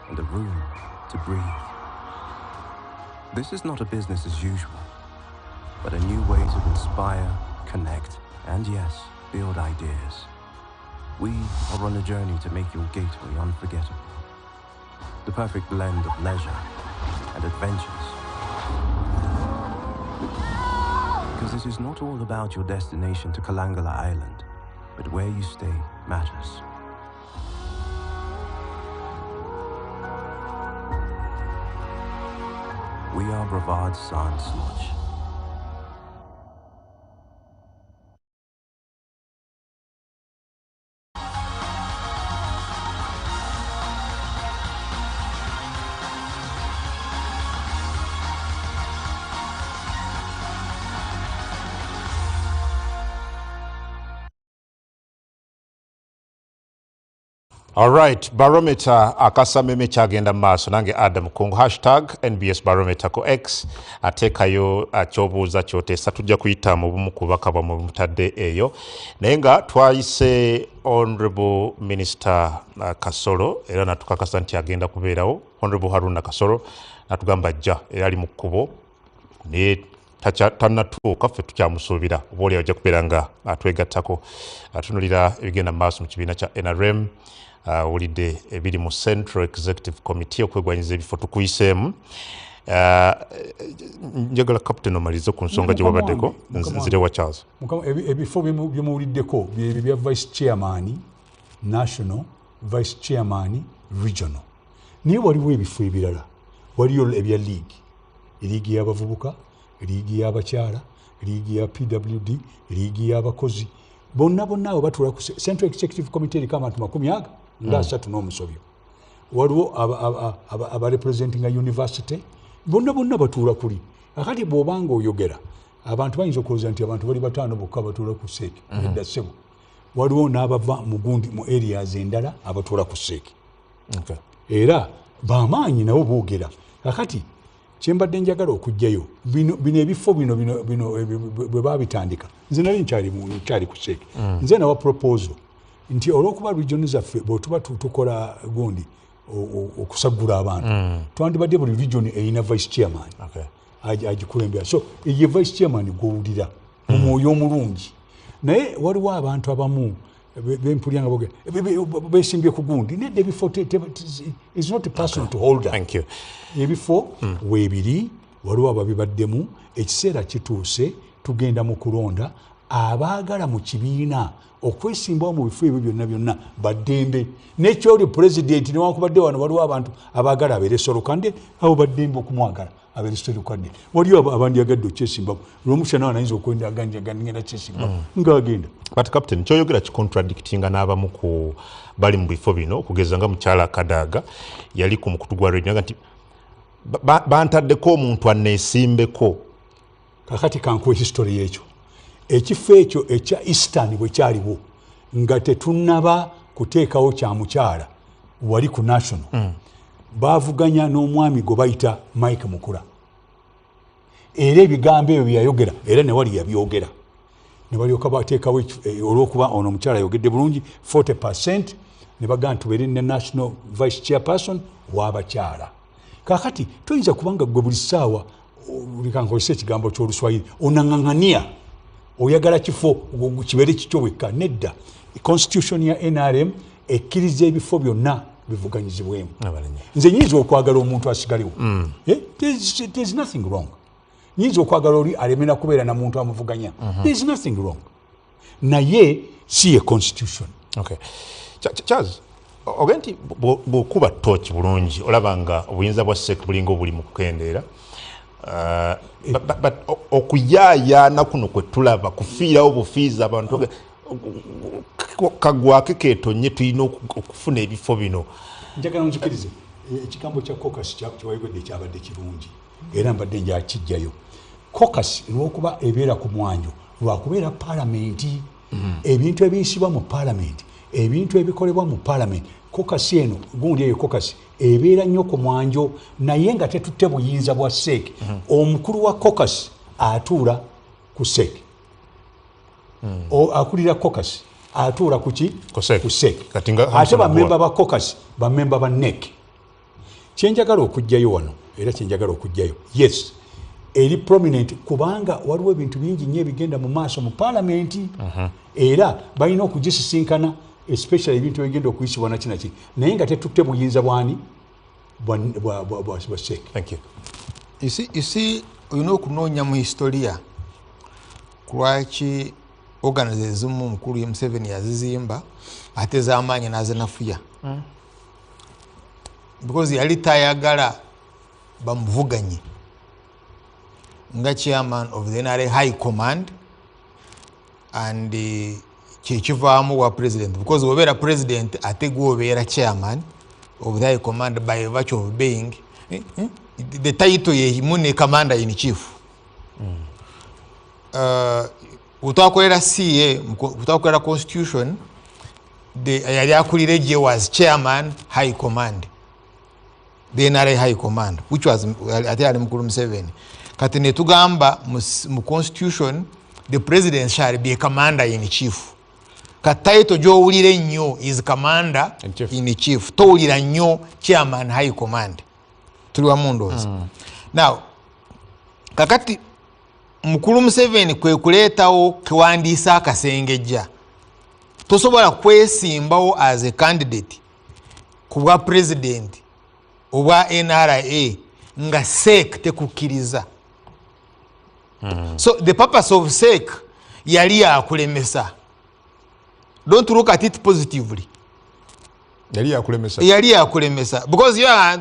and a room to breathe. This is not a business as usual, but a new way to inspire, connect, and yes, build ideas. We are on a journey to make your gateway unforgettable. The perfect blend of leisure and adventures. Because it is not all about your destination to Kalangala Island, but where you stay matters. We are Brevard Sands Lodge. Alright, Barometer Akaasa Meeme kyagenda maaso nange Adam Kungu #NBS Barometer ko X ateekayo kyobuuza kyoteesa tujja kuyita mu bumu ku bubaka bwamwe mutadde eyo naye nga twayise Honorable Minister Kasolo era natukakasa nti agenda kubeerawo. Honorable Haruna Kasolo natugamba ajja era ali mu kkubo naye tannatuuka ffe tukyamusuubira oba oli ajja kubeera nga atwegattako atunulira ebigenda mu maaso mu kibiina kya NRM. Ulidde ebiri mu Central Executive Committee okwegwanyiza ebifo tukuyiseemu. Njagala Captain omalize ku nsonga gye wabaddeko nzirewa Charles. Ebifo bye muwuliddeko bya Vice Chairman National, Vice Chairman Regional. Naye waliwo ebifo ebirala. Waliyo ebya League. League y'abavubuka, League y'abakyala, League ya PWD, League y'abakozi. Bonna abo batuula ku Central Executive Committee eriko abantu 30 nga 3 n'omusobyo. Waliwo aba representing a university. Bonna batuula kuli. Akati bw'obanga oyogera abantu bayinza okulowooza nti abantu bali 5 bokka batuula ku Seeki. Edda ssebo. Waliwo n'abava mu areas endala abatuula ku Seeki. Era bamaanyi nabo boogera. Akati kyembadde njagala okujjayo bino ebifo bino bwe babitandika nze nali nkyali ku Seeki. Nze nawa proposal nti olw'okuba region zaffe bwe tuba tukola gundi okusagula abantu twandibadde buli region eyina vice chairman agikulembera so ye vice chairman gwowulira mu mwoyo omulungi naye waliwo abantu abamu bempulya nga besimbye ku gundi nedde ebifo is not a person to hold up ebifo weebiri waliwo ababibaddemu ekiseera kituuse tugenda mu kulonda abaagala mu kibiina okwesimbawo mu bifo ebyo byonna baddembe nekyoli pulezidenti newankubadde wano waliwo abantu abaagala abeere solokande abo baddembe okumwagala abeere solokande waliwo abandyagadde okyesimbawo lwomukyana wanayinza okwendaganjagangenda kyesimbawo ngaagenda but captain kyoyogera kikontradictinga n'abamu ku bali mu bifo bino okugeza nga mukyala Kadaaga yali ku mukutu gwa radio nti bantaddeko omuntu aneesimbeko kakati kankuwa history y'ekyo ekifo ekyo ekya Eastern bwe kyaliwo nga tetunnaba kuteekawo kya mukyala wali ku national baavuganya n'omwami gwe bayita Mike Mukula era ebigambo ebyo byayogera era ne wali yabyogera ne balyoka bateekawo olw'okuba ono omukyala yogedde bulungi 40% ne bagamba tubeere ne national vice chairperson w'abakyala kakati toyinza kubanga gwe buli ssaawa likankozesa ekigambo ky'oluswayiri onaŋŋaŋŋania oyagala kifo kibeere kikyo wekka nedda constitution ya NRM ekkiriza ebifo byonna bivuganyizibwemu nze nyinza okwagala omuntu asigalewo there's nothing wrong nyinza okwagala oli alemera kubeera na muntu amuvuganya there's nothing wrong naye si ye constitution Charles ogenda nti bw'okuba torch bulungi olaba nga obuyinza bwa SEC bulinga obuli mu kukendeera but okuyaayaana kuno kwe tulaba kufiirawo bufiiza abantu kagwake keetonye tulina okufuna ebifo bino njagala nzikirize ekigambo kya caucus kiwayogedde kyabadde kirungi era mbadde njakijjayo caucus lw'okuba ebeera ku mwanjo lwakubeera paalamenti ebintu ebiyisibwa mu paalamenti ebintu ebikolebwa mu paalamenti caucus eno gundi eyo caucus ebeera nnyo ku mwanjo naye nga tetutte buyinza bwa SEC omukulu wa caucus atuula ku SEC akulira caucus atuula kuki ku SEC ate bamemba ba caucus bamemba ba NEC kyenjagala okujjayo wano era kyenjagala okujjayo yes eri prominent kubanga waliwo ebintu bingi nnyo ebigenda mu maaso mu paalamenti era balina okugisisinkana especially ebintu ebigenda okuyisibwa nakinaki naye nga tetutte buyinza bwani bwa SEC. Thank you. You see olina okunoonya mu historia kulwaki organize ezimu mukulu Museveni yazizimba ate z'amaanyi n'azinafuya because yali tayagala bamuvuganye nga chairman of the NRA High Command and kikivaamu wa president because obeera president ate gwobeera chairman of the High Command by virtue of being the title ye mune commander in chief utakolera CA utakolera constitution yali akulira je was chairman High Command the NRA High Command which was ate ali mukulu Museveni kati ne tugamba mu constitution the president shall be a commander in chief ka title gy'owulira ennyo is commander in chief towulira nnyo chairman High Command tuli wamu ndowooza now kakati mukulu Museveni kwe kuleetawo kiwandiisa akasengejja tosobola kwesimbawo as a candidate ku bwa president obwa NRA nga SEC tekukkiriza so the purpose of SEC yali yakulemesa. Don't look at it positively. Yali yakulemesa because we are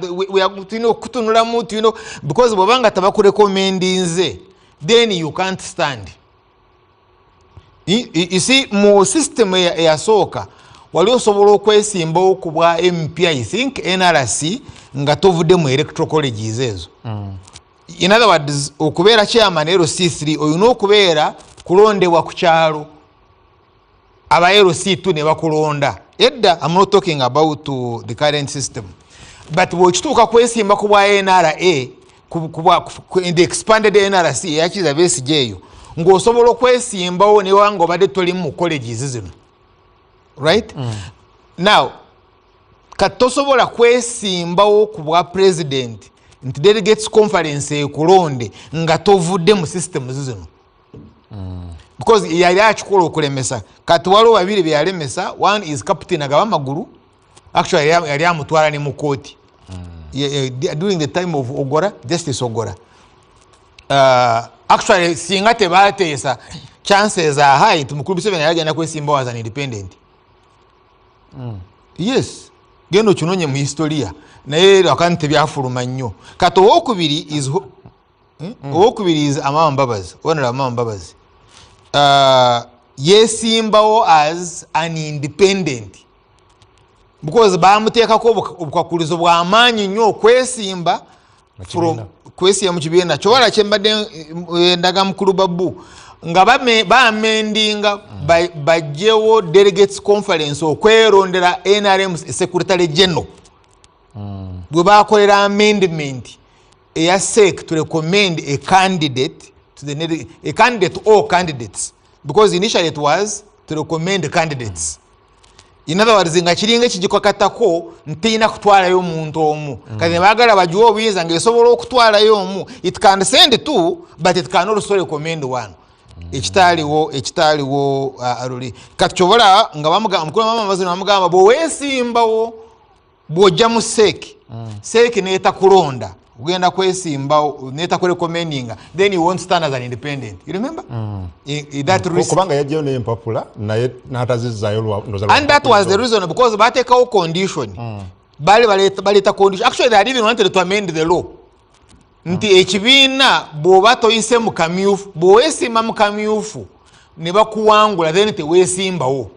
kutunula mutu because bwabanga tabakurekomendinze then you can't stand. You see mu system eyasooka wali osobola okwesimbawo ku bwa MP I think NRC nga tovudde mu electoral colleges ezo in other words okubeera chairman LC3 oyina okubeera kulondebwa ku kyalo aba LC2 ne bakulonda edda I'm not talking about the current system but bwekituuka kwesimba ku bwa NRA in the expanded NRC yakiza besijeyo ng'osobola okwesimbawo ne wanga obadde toli mu colleges zino right now katosobola kwesimbawo ku bwa president nti delegates conference ekulonde nga tovudde mu system zino because yali akikola okulemesa kati waliwo babiri byalemesa. One is captain agaba magulu actually yali amutwala ne mu kooti during the time of Ogora, Justice Ogora. Actually singa tebateesa chances are high nti mukulu Museveni yagenda kwesimbawo as an independent. Yes, gendo kinonye mu historia naye akanti byafuluma nnyo. Kati owokubiri is Amama Mbabazi, Honorable Amama Mbabazi. Yesimbawo as an independent because bamuteekako obukwakulizo bw'amaanyi nnyo okwesimba kwesimba mu kibiina kyowala kyembadde ndaga mukulu Babu nga bamendinga bajjewo delegates conference okwerondera NRM secretary general bwe bakolera amendment eya SEC to recommend a candidate to a candidate or candidates because initially it was to recommend candidates. In other words, nga kiringa ekigikakatako ntiina kutwalayo omuntu omu kati ne baagala bagiwe obuyinza ng'esobola okutwalayo omu it can send two but it can also recommend one. Ekitaaliwo aluli kati kyobola nga omukulu Amama Mbabazi bamugamba bweweesimbawo bw'ojja mu SEC neeta kulonda ugenda kwesimbawo neeta kurecommendinga then you won't stand as an independent. You remember? That risk. Kubanga yajjayo n'empapula naye n'atazizzaayo and that was the reason because bateekawo condition bali baleeta condition. Actually they even wanted to amend the law nti ekibiina bw'oba toyise mu kamyufu bw'oweesimba mu kamyufu ne bakuwangula then teweesimbawo.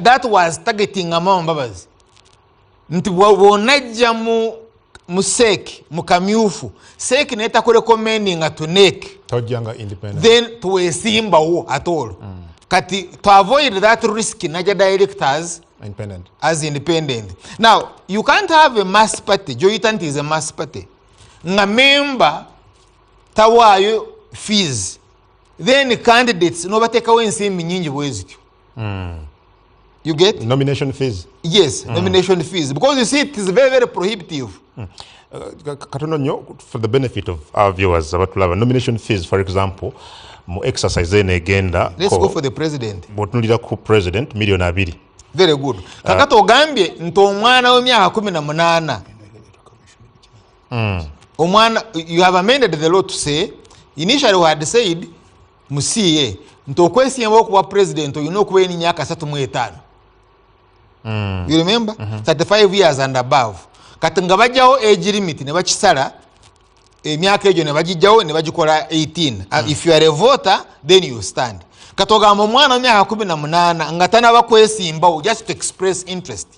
That was targeting Amama Mbabazi nti bw'onajja mu SEC mu kamyufu SEC neeta kurecommendinga to NEC tojjanga independent then tuweesimbawo at all. Kati to avoid that risk najja directors as independent. Now you can't have a mass party joyita nti is a mass party nga member tawaayo fees then candidates nobateekawo ensimbi nyingi bwe zityo. You get nomination fees? Yes, nomination fees because you see it is very prohibitive. Katono nnyo for the benefit of our viewers abatulaba nomination fees for example mu exercise egenda let's go for the president bw'otunulira ku president million 2. Very good. Kakati ogambye nti omwana w'emyaka 18 omwana you have amended the law to say initially we had said mu CA nti okwesimbawo ku bwa president olina okuba emyaka 35. You remember? 35 years and above. Kati nga bajjawo age limit ne bakisala emyaka egyo ne bagijjawo ne bagikola 18. If you are a voter then you stand. Kati ogamba omwana w'emyaka 18 nga tanaba kwesimbawo just to express interest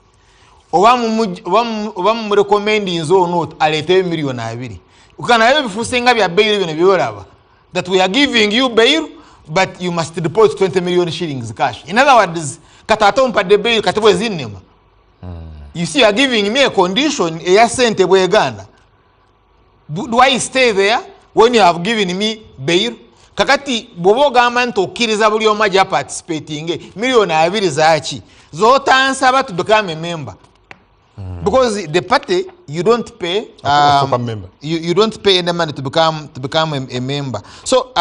oba mu recommendings or not aleeteyo million 2. Ukanayo bifuuse nga bya bail bino byolaba that we are giving you bail but you must deposit 20 million shillings cash. In other words, kati ate ompadde bail kati bwe zinnema. You see, you are giving me a condition eya sente bweganda. Do I stay there when you have given me bail? Kakati bw'oba ogamba nti okkiriza buli omu ajja participating million 2 zaaki z'otansaba to become a member. Because the party you don't pay you don't pay any money to become a member. So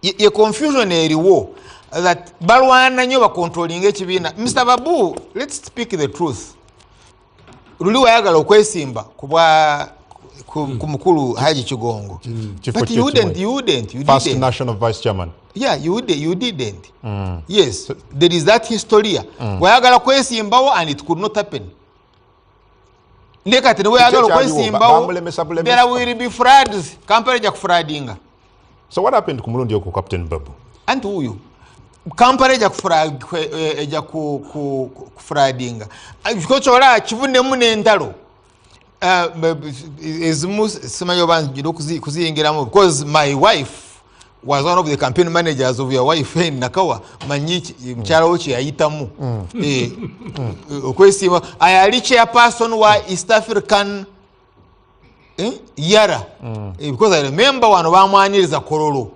ye confusion eriwo that balwana nnyo bacontrolling ekibiina. Mr. Babu, let's speak the truth. Luli wayagala okwesimba ku mukulu Haji Kigongo. But you didn't. First national vice chairman. Yeah, you didn't. Yes, there is that history. Wayagala kwesimbawo and it could not happen. Nekati ne wayagala kwesimbawo there will be frauds. Kampala ejja kufraudinga. So what happened ku mulundi ogwo Captain Babu? Anti huyu Kampala ejja kufraudinga. Kikochola kivundemu n'entalo. Ezimu simanyi oba ngira kuziyingiramu because my wife was one of the campaign managers of your wife in Nakawa. Manyi mkyala wo kyeyayitamu okwesimba ayali chairperson wa East African Yara because I remember wano bamwaniriza Kololo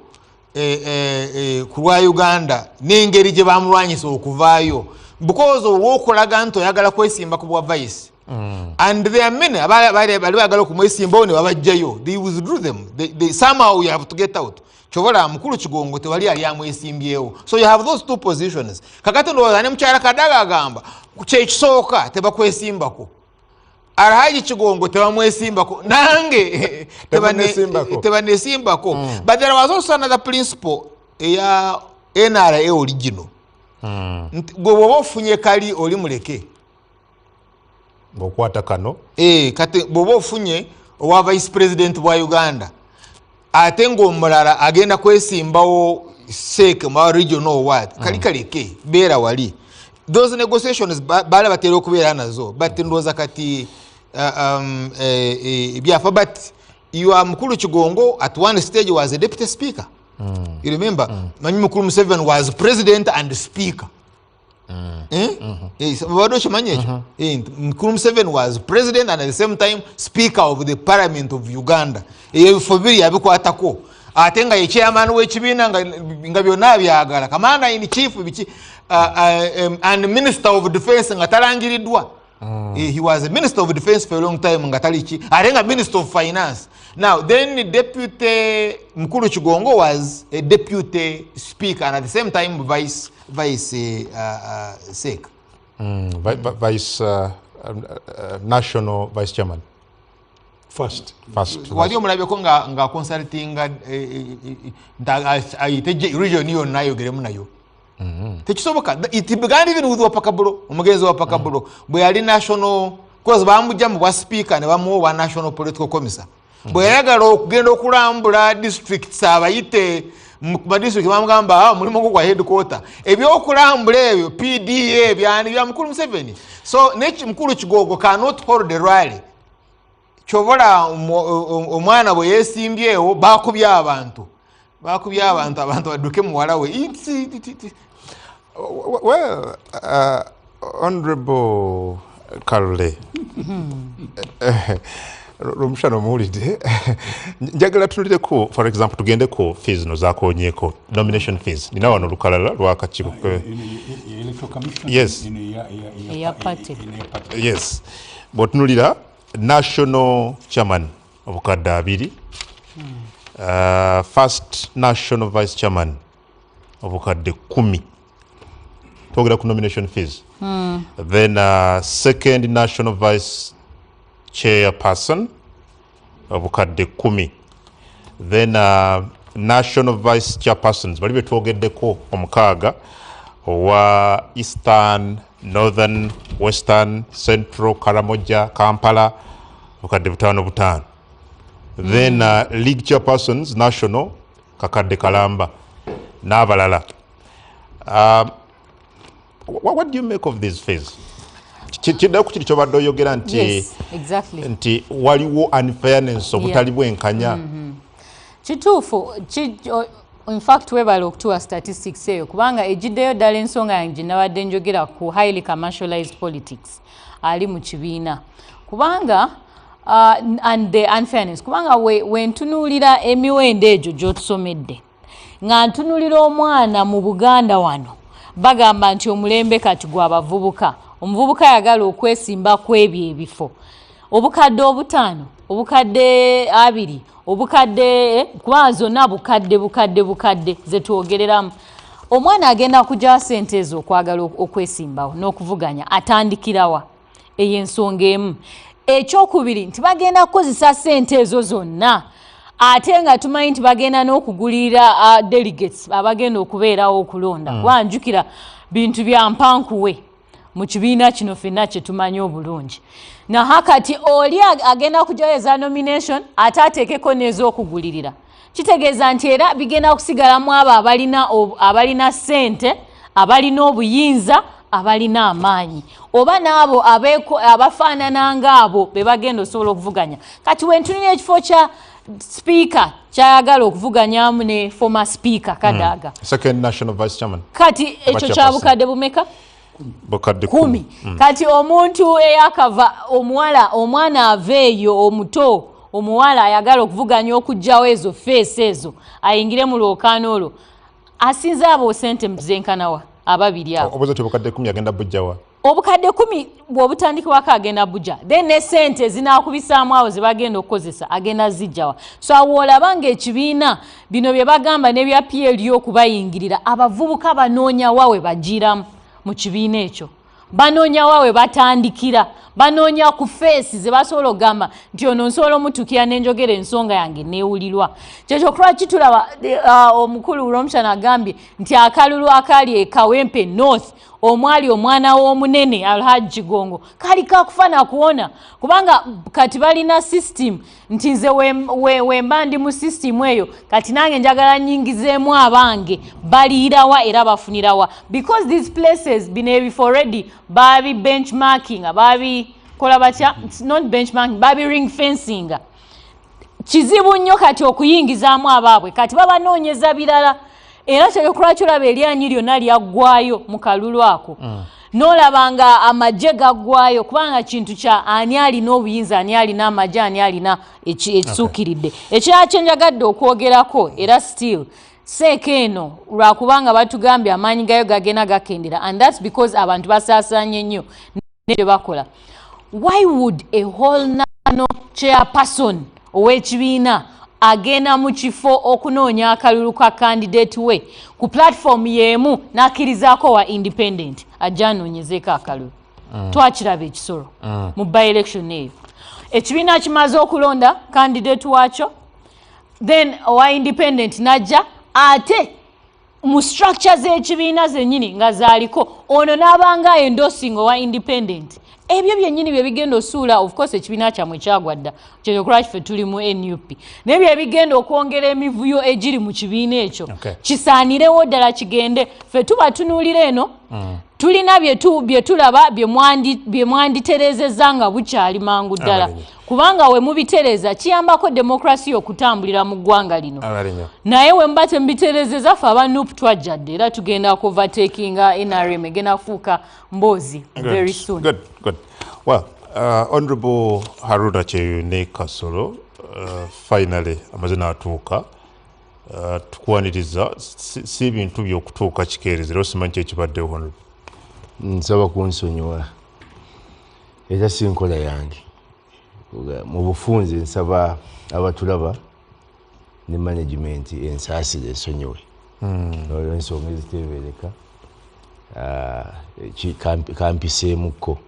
ku lwa Uganda n'engeri gye bamulwanyisa okuvaayo because owokulaga nti oyagala kwesimba ku bwa vice. And there are many bali bagala kumwesimbawo ne babajjayo. They withdrew them. They somehow you have to get out. Chovola mukulu kigongo tewali ali amwesimbyewo. So you have those two positions. Kakati ndowooza ne mukyala Kadaga agamba kyekisooka tebakwesimbako. Alhaji kigongo tebamwesimbako. Nange tebanesimbako. But there was also another principle eya NRA original. Gwe bw'oba ofunye kali oli muleke. Bokwata kano. Kati bw'oba ofunye owa vice president bwa Uganda. Ate ng'omulala agenda kwesimbawo seke ma regional what. Kali kaleke beera wali. Those negotiations bala batera okubeera nazo. But ndowooza kati byafa. But you are mukulu kigongo at one stage was a deputy speaker. You remember, Manyi Mukulu Museveni was president and speaker. Mukulu Museveni was president and at the same time speaker of the parliament of Uganda. Fobiri abikwatako. Ate nga ye chairman w'ekibiina nga byonna byagala. Commander in chief and minister of defense nga talangiriddwa. He was a minister of defense for a long time nga talichi. Ate nga minister of finance. Now, then the deputy Mukulu Kigongo was a deputy speaker and at the same time vice sec. Vice national vice chairman. First. Wali omulabeko nga consultinga region yo nayo geremu nayo. Tekisoboka. It began even with Wapakabulo, omugenzi wa Wapakabulo. Bwe yali national, because bamujja mu bwa speaker ne bamuwa wa national political commissar. Bwe yagala okugenda okulambula districts abayite mu district bamugamba mulimu gwa headquarter. Ebyokulambula ebyo PDA byani bya Mukulu Museveni. So Mukulu Kigongo cannot hold the rally. Chovola omwana bwe yesimbyewo bakubya abantu baduke muwala we. Well, Honorable Karole, Rumshano Mulide, njagala tulireko, for example, tugendeko fees no zakonyeko, nomination fees. Nina wano lukalala lwakakiiko. Yes. Yes. But nulira national chairman obukadde abiri. First national vice chairman obukadde 10. Togera ku nomination fees. Then second national vice chairperson obukadde 10. Then national vice chairpersons bali betwogeddeko omukaaga owa Eastern, Northern, Western, Central, Karamoja, Kampala obukadde 5. Then league chairpersons national kakadde kalamba n'abalala. What do you make of these fees? Kiddayo ku kiri kyobadde oyogera nti waliwo unfairness obutali bwenkanya. Kituufu, in fact webala okutuwa statistics eyo kubanga ejiddeyo ddala ensonga yange nabadde njogera ku highly commercialized politics ali mu kibiina kubanga and the unfairness kubanga we ntunuulira emiwendo egyo gy'otusomedde nga ntunuulira omwana mu Buganda wano bagamba nti omulembe kati gwa bavubuka. Omuvubuka yagala okwesimba kw'ebyo ebifo. Obukadde 5, obukadde 2, obukadde kuba zonna bukadde ze twogereramu. Omwana agenda kujja sente ezo okwagala okwesimbawo n'okuvuganya atandikirawa ey'ensonga emu. Ekyokubiri nti bagenda kukozesa sente ezo zonna ate nga tumanyi nti bagenda n'okugulira delegates abagenda okubeerawo okulonda. Wanjukira bintu bya mpankuwe mu kibiina kino ffenna kye tumanyi obulungi. Na hakati oli agenda kujayo za nomination ate ateekeko n'ez'okugulirira. Kitegeeza nti era bigenda kusigalamu abo abalina ssente, abalina obuyinza, abalina amaanyi. Oba n'abo abafaanana ng'abo be bagenda osobola okuvuganya. Kati wentunira ekifo kya speaker kyayagala okuvuganyamu ne former speaker Kadaga. Second national vice chairman. Kati ekyo kya bukadde bumeka? Bukadde 10. Kati omuntu eyakava omwana aveeyo omuto omuwala ayagala okuvuganya okugjawo ezo face ezo ayingire mu lwokaano olwo asinza abo sente zenkanawa ababiri abo obuzo tebukadde 10 agenda bujjawa obukadde 10 bw'obutandikibwako agenda bujja then ne sente zinaakubisaamu awo ze bagenda okukozesa agenda zijjawa so awoolaba ng'ekibiina bino bye bagamba n'ebya PLO okubayingirira abavubuka banoonya wa we bagiiramu mu kibiina ekyo banoonya wa we batandikira banoonya ku feesi ze basobola okugamba nti ono nsobola omutuukira n'enjogera ensonga yange neewulirwa kyekyo lwaki tulaba omukulu Romshan agambye nti akalulu akali e Kawempe North omwali omwana w'omunene Alhaji Gongo kali kakufana kuona kubanga kati balina system nti nze wemba ndi mu system eyo kati nange njagala nyingizeemu abange baliirawa era bafunirawa because these places bino ebifo already babi benchmarking babi kola batya it's not benchmarking babi ring fencing kizibu nnyo kati okuyingizaamu abaabwe kati babanoonyeza birala era kyekyo kulwaki olaba eryanyi lyonna lyaggwayo mu kalulu ako n'olabanga amagye gaggwayo kubanga kintu kya ani alina obuyinza ani alina amagye ani alina ekisuukiridde ekirala kye njagadde okwogerako era still seeka eno lwakubanga batugambye amaanyi gayo gagenda gakendera and that's because abantu basaasaanye nnyo nebyo bakola why would a whole national chairperson ow'ekibiina agenda mu kifo okunoonya akalulu ka candidate we ku platform y'emu n'akkirizaako wa independent ajja anoonyezeeko akalulu twakiraba ekisolo mu by election eyo ekibiina kimaze okulonda candidate waakyo then owa independent najja ate mu structure z'ekibiina zennyini nga zaaliko ono n'abanga endorsing owa independent ebyo byennyini bye bigenda osuula of course ekibiina kyamwe kyagwadda kyekyo kulwaki ffe tuli mu NUP naye bye bigenda okwongera emivuyo egiri mu kibiina ekyo kisaanirewo ddala kigende ffe tuba tunuulira eno tulina bye tulaba bye mwanditerezezza nga bukyali mangu ddala kubanga we mubitereza kiyambako demokrasi okutambulira mu ggwanga lino naye we muba temubiterezeza ffe aba NUP twajjadde era tugenda kuovertakinga NRM egenda kufuuka mboozi very soon. Good. Well, Honorable Haruna Kyeyune Kasolo, finally amazina atuuka tukwaniriza si bintu by'okutuuka kikeerezera osimanyi kyekibaddewo Honorable. Nsaba kunsonyiwa era si nkola yange mu bufunze nsaba abatulaba ne management ensaasire ensonyiwe ensonga eziteebereka kampiseemukko.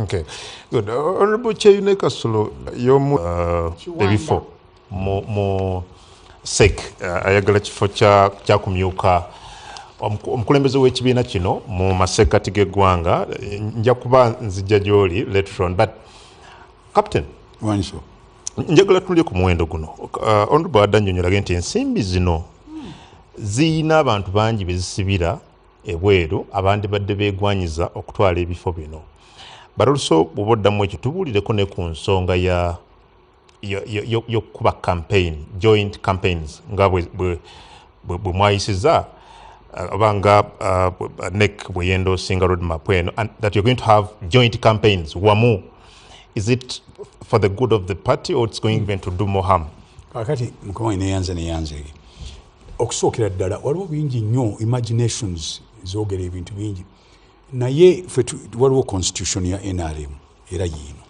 Okay, good. Honorable Kyeyune Kasolo y'omu ebifo mu SEC ayagala kifo kyakumyuka omukulembeze w'ekibiina kino mu masekkati g'eggwanga nja kuba nzijja gy'oli later on but Captain Wanso njagala tunulye ku muwendo guno Honorable adda nnyonnyolage nti ensimbi zino ziyina abantu bangi bezisibira ebweru abandi badde beegwanyiza okutwala ebifo bino but also bw'oba oddamu ekyo tubuulireko ne ku nsonga y'okukuba campaign joint campaigns nga bwe mwayisiza abanga NEC bwe yendoosinga roadmap eno and that you're going to have joint campaigns wamu. Is it for the good of the party or it's going even to do more harm? Kakati mkomayi neyanze okusookera ddala waliwo bingi nnyo imaginations zoogera ebintu bingi naye waliwo constitution ya NRM era yiino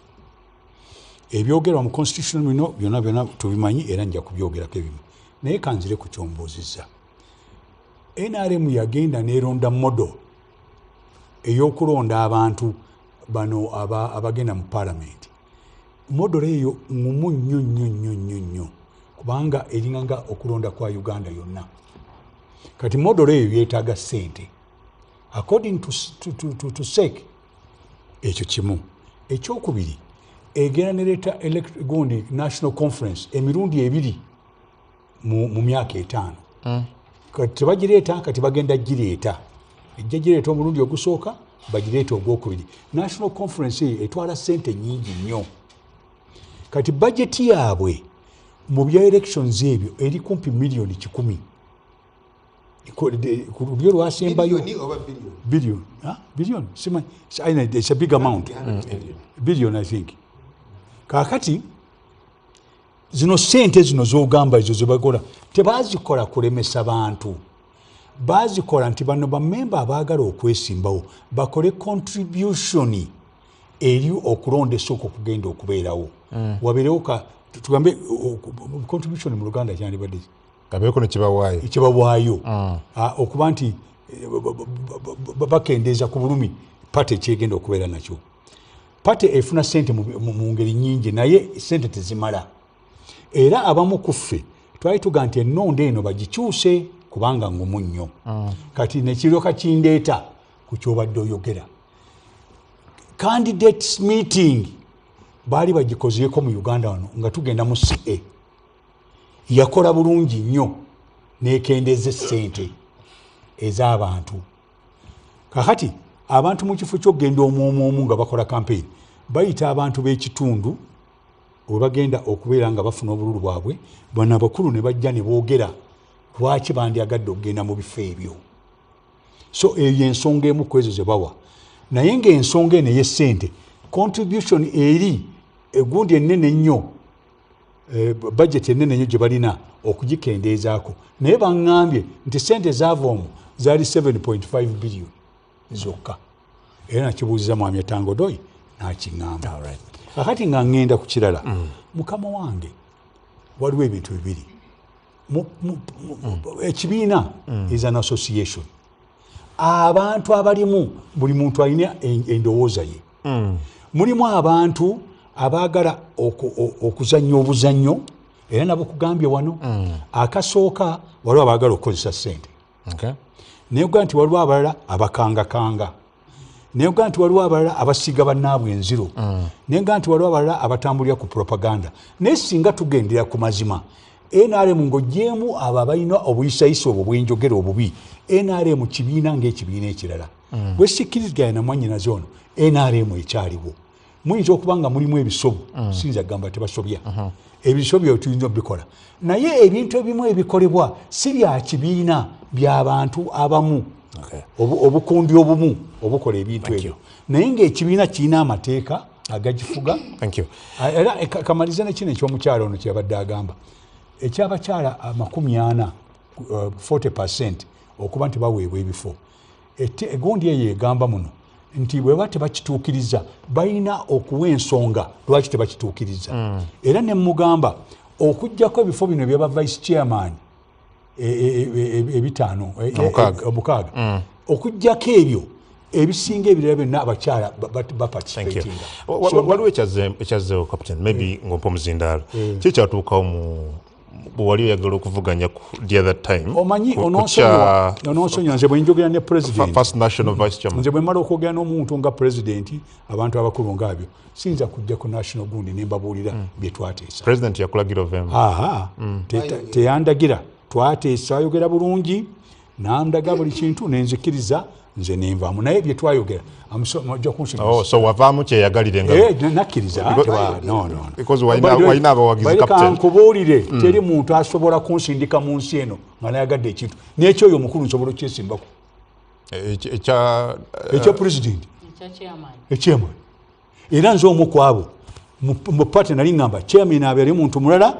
ebyogerwa mu constitution bino byonna tubimanyi era nja kubyogerako ebimu naye kanzire ku kyombuuzizza NRM yagenda neronda modo ey'okulonda abantu bano abagenda mu parliament modo eyo ngumu nnyo kubanga eringa okulonda kwa Uganda yonna kati modo eyo yeetaaga ssente according to SEC ekyo kimu ekyokubiri egenda nereeta gundi national conference emirundi 2 mu myaka 5 kati tebagireeta kati bagenda gireeta ejja gireeta omulundi ogusooka bagireeta ogwokubiri national conference eyo etwala ssente nyingi nnyo kati bajeti yaabwe mu bya elections ebyo eri kumpi milioni 100 ku lulyo lwasembayo billion it's a big amount billion I think kakati zino ssente zino z'ogamba ezo zebakola tebazikola kulemesa bantu bazikola nti bano bamemba abaagala okwesimbawo bakole contribution eri okulondesa okwo kugenda okubeerawo wabeerewo tugambe contribution mu Luganda kyandibadde kabeeko nekibawaayo okuba nti bakendeeza ku bulumi pate ekyegenda okubeera nakyo. Pate efuna sente mu ngeri nyingi naye sente tezimala era abamu ku ffe twali tuga nti ennonda eno bagikyuse kubanga ngumu nnyo kati nekiroka kindeeta ku kyobadde oyogera. Candidates meeting baali bagikozeeko mu Uganda wano nga tugenda mu CA yakola bulungi nnyo nekendeeza sente ez'abantu. Kakati abantu mu kifo ky'okgenda omu nga bakola campaign bayita abantu b'ekitundu we bagenda okubeera nga bafuna obululu bwabwe bano abakulu ne bajja ne boogera lwaki bandyagadde okugenda mu bifo ebyo. So eyo ensonga emu ku ezo ze bawa naye ng'ensonga eno ey'essente contribution eri egundi ennene nnyo budget ennene nnyo gye balina okugikendeezaako naye baŋŋambye nti sente zaava omwo zaali 7.5 billion zokka era nakibuuziza mwami Tangodoyi n'akiŋŋamba. Kakati nga ŋŋenda ku kirala mukama wange waliwo ebintu bibiri ekibiina is an association abantu abalimu buli muntu alina endowooza ye mulimu abantu abaagala okuzannya obuzannyo era nabo kugambye wano akasooka waliwo abaagala okukozesa ssente naye oga nti waliwo abalala abakangakanga naye oga nti waliwo abalala abasiiga bannaabwe enziro naye oga nti waliwo abalala abatambulira ku propaganda naye singa tugendera ku mazima NRM ng'oggyemu abo abalina obuyisayisa obwo bwenjogera obubi NRM kibiina ng'ekibiina ekirala bwe sikkiriziganya na mwannyinaze ono NRM ekyaliwo muyinza okuba nga mulimu ebisobo siyinza kugamba tebasobya ebisobya tuyinza obikola naye ebintu ebimu ebikolebwa si bya kibiina by'abantu abamu obukundi obumu obukola ebintu ebyo naye ng'ekibiina kirina amateeka agagifuga. Era kamalize nekino ekyomukyalo ono kyabadde agamba ekyabakyala 40% okuba nti baweebwa ebifo egundi eyo egamba muno nti bweba tebakituukiriza balina okuwa ensonga lwaki tebakituukiriza era ne mugamba okuggyako ebifo bino ebyaba vice chairman ebitaano omukaaga okuggyako ebyo ebisinga ebirala byonna abakyala baparticipatinga. Waliwo ekyazzeewo captain maybe ng'ompa omuzindaalo ki kyatuukawo mu bwali oyagala okuvuganya the other time omanyi ononsonyiwa nze bwe njogera ne president first national vice chairman nze bwe mala okwogera n'omuntu nga president abantu abakulu ngaabyo siyinza kujja ku national gundi ne mbabuulira bye twateesa. President yakulagira ovemu teyandagira twateesa ayogera bulungi nandaga buli kintu nenzikiriza nze nenvaamu naye bye twayogera ojja so wavaamu kyeyagalirenga nakkiriza walina abawagizi nkubuulire teri muntu asobola kunsindika mu nsi eno nga nayagadde ekintu nekyoyo omukulu nsobola okyesimbako ekya president echairman era nze omu ku abo mu party nali ngamba chairman abeere muntu mulala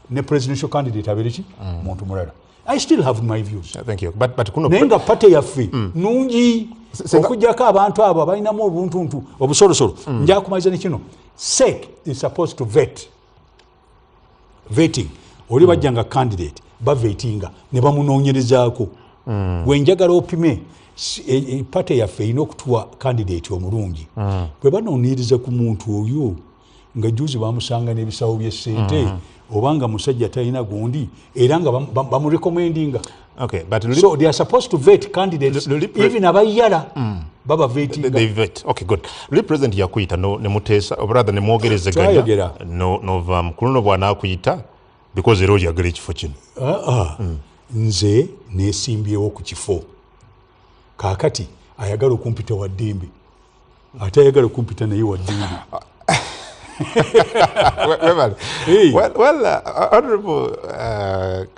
ne presidential candidate abeere ki muntu mulala. I still have my views. Thank you. But kuno naye nga pate yaffe nungi okujjako abantu abo balinamu obuntuntu obusolosolo njakumaliza nekino SEC is supposed to vetting oli bajja nga candidate bavetinga ne bamunoonyerezaako wenjagala opime pate yaffe erina okutuwa candidate omulungi bwe banoonyereza ku muntu oyo nga juzi bamusanga n'ebisawo by'essente obanga musajja talina gundi era nga bamurecommendinga. So they are supposed to vet candidates even abayala baba vetinga. They vet. Okay, good. Luli president yakuyita ne muteesa brother ne mwogerezeganya no kuno bwana akuyita because era oyagala ekifo kino. Nze nesimbyewo ku kifo kaakati ayagala okumpita wa ddembe ate ayagala okumpita naye wa ddembe. Honorable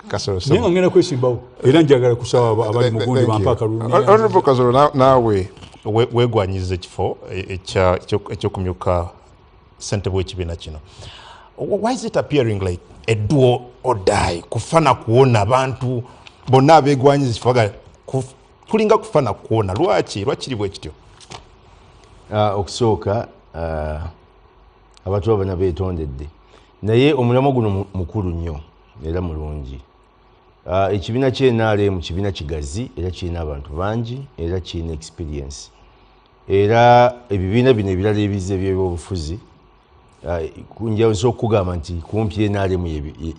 Kasoro, ngenda kwesimbawo era njagala kusaba abali mugundi bampaka Honorable Kasoro, naawe wegwanyiza ekifo ekyokumyuka ssentebe w'ekibiina kino. Why is it appearing like a do or die kufana kuona abantu bonna abegwanyiza ekifo tulinga kufana kuona lwaki bwe kityo. Okusooka abantu abana beetondedde naye omulamwa guno mukulu nnyo era mulungi. Ekibiina ky'NRM kibiina kigazi era kirina abantu bangi era kirina experience era ebibiina bino ebirala ebize by'ebyobufuzi nsobola okugamba nti kumpi NRM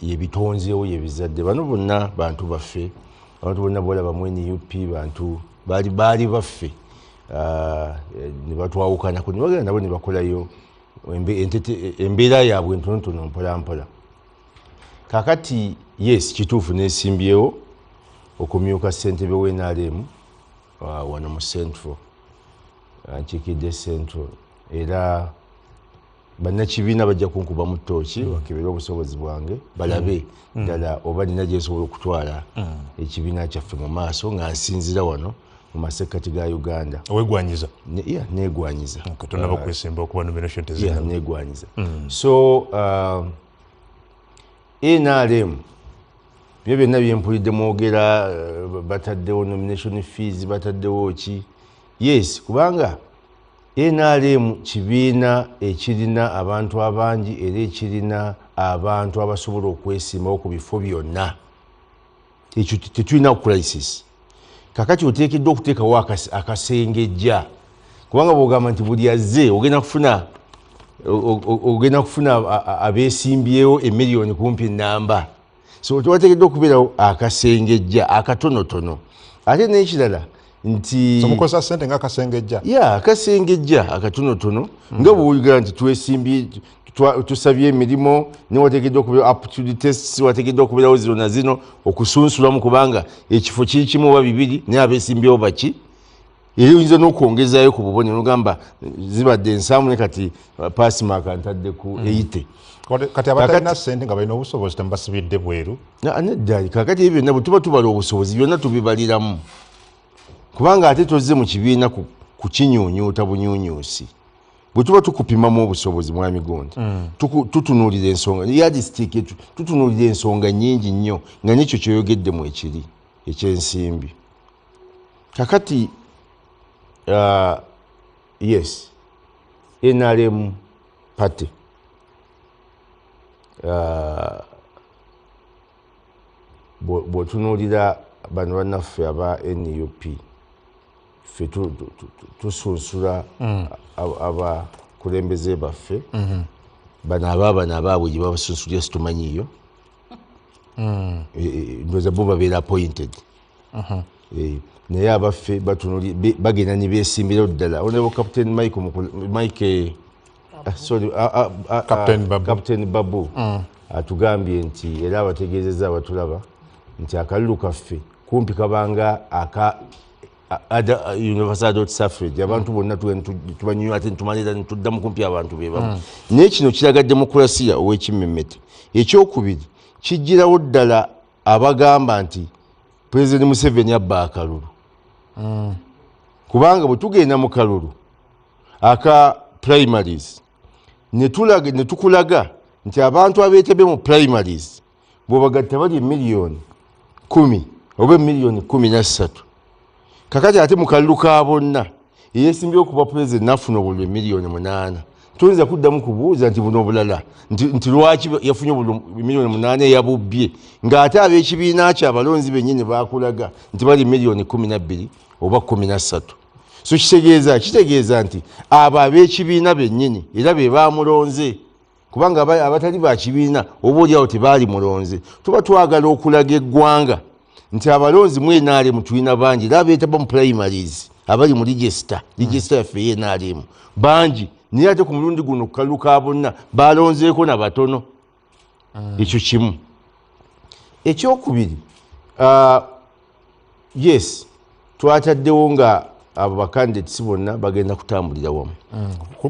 yebitonzeewo yebizadde. Bano bonna bantu baffe, abantu bonna bolaba mu NUP bantu baali baffe ne batwawukanako ne bagenda nabo ne bakolayo embeera yaabwe entonotono mpolampola. Kakati yes kituufu neesimbyewo okumyuka ssentebe w'NRM wano mu Central, nkiikidde Central era bannakibiina bajja kunkuba mu ttooki bakebere obusobozi bwange balabe ddala oba nina gyesobola okutwala ekibiina kyaffe mu maaso nga nsinzira wano mu masekkati ga Uganda. Weegwanyiza? Neegwanyiza. Tonaba kwesimba okuba nomination tezina? Neegwanyiza. So NRM byo byonna byempulidde mwogera bataddewo nomination fees bataddewo ki. Yes, kubanga NRM kibiina ekirina abantu abangi era ekirina abantu abasobola okwesimbawo ku bifo byonna. Ekyo tetulina crisis. Kakati oteekeddwa okuteekawo akasengejja kubanga bw'ogamba nti buli azze ogenda kufuna abeesimbyewo emiliyoni kumpi ennamba. So wateekeddwa okubeerawo akasengejja akatonotono. Ate n'ekirala nti mukozesa ssente ng'akasengejja? Akasengejja akatonotono nga bw'oyogera nti twesimbye tusabye emirimu ne wateekeddwa okubeera aptitude tests, wateekeddwa okubeerawo zino na zino okusunsulamu kubanga ekifo kiri kimu oba bibiri naye abeesimbyewo baki. Era oyinza n'okwongezaayo ku bubonero ogamba zibadde ensamu ne kati paasimaaka ntadde ku 80. Kati abatalina ssente nga balina obusobozi temubasibidde bweru? Nedda kakati ebyo byonna bwe tuba tubala obusobozi byonna tubibaliramu kubanga ate tozze mu kibiina kukinyuunyuuta bunyuunyuusi. Bwe tuba tukupimamu obusobozi mwami Gondi tutunuulira ensonga yadisitiiki tutunuulira ensonga nnyingi nnyo nga n'ekyo kyoyogeddemu ekiri ekyensimbi. Kakati yes NRM party bw'otunuulira bano bannaffe aba NUP ffe tusunsula abakulembeze baffe bano abaabwe gye babasunsulira situmanyiiyo ndowooza bo babeera appointed naye abaffe bagenda ne beesimbirawo ddala. Honorable Captain Captain Babu atugambye nti era abategeezezza abatulaba nti akalulu kaffe kumpi kabanga universal adult suffrage abantu bonna tubanyunywa ate ntumalira ntuddamu kumpi abantu bebamu. Naye kino kiraga demokulasiya ow'ekimmemmete. Ekyokubiri kijjirawo ddala abagamba nti President Museveni abba akalulu kubanga bwe tugenda mu kalulu aka primaries ne tukulaga nti abantu abeetebye mu primaries bw'obagatta bali emiliyoni 10 oba emiliyoni 13. Kakati ate mu kalulu ka bonna eyeesimbyewo okuba president nafuna obululu emiliyoni 8. Tuyinza kuddamu kubuuza nti buno obulala nti lwaki yafunye obululu emiliyoni 8 eyabubbye ng'ate ab'ekibiina kye abalonzi bennyini baakulaga nti bali emiliyoni 12 oba 13. So kitegeeza nti abo ab'ekibiina bennyini era be baamulonze kubanga abatali ba kibiina oba oliawo tebaali mulonze. Tuba twagala okulaga eggwanga nti abalonzi mu NRM tulina bangi era abeetaba mu primaries abali mu register yaffe y'NRM bangi naye ate ku mulundi guno ku kalulu ka bonna balonzeeko na batono. Ekyo kimu. Ekyokubiri yes twataddewo nga abo bakandidates bonna bagenda kutambulira wamu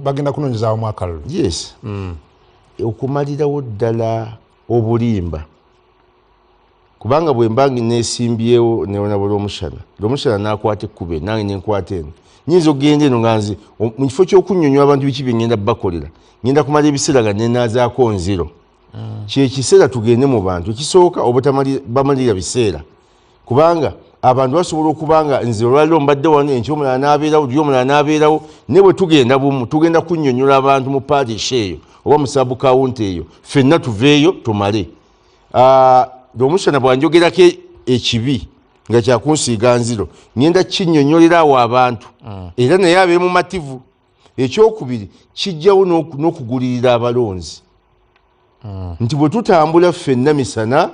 bagenda kunoonyeza wamu akalulu. Yes okumalirawo ddala obulimba kubanga bwe mbangi neesimbyewo newonabula omushana n'akwata ekkube nange nenkwata eno nyinza okugenda eno nga nze mu kifo ky'okunnyonnyola abantu biki bye ngenda bakolera ngenda kumala ebiseera nga nenaazaako nziro. Kyekiseera tugende mu bantu ekisooka bamalira biseera kubanga abantu basobola okubanga nze olwaliro mbadde wano ekyomulala n'abeerawo lyomulala n'abeerawo ne bwe tugenda bumu tugenda kunnyonnyola abantu mu paadish eyo oba mu sabu kawunti eyo ffenna tuveeyo tumale omusana bwanjogerako ekibi nga kyakunsiiga nziro ngenda kinnyonnyolera awo abantu era naye abeere mumativu. Ekyokubiri kijjawo n'okugulirira abalonzi nti bwe tutambula ffenna misana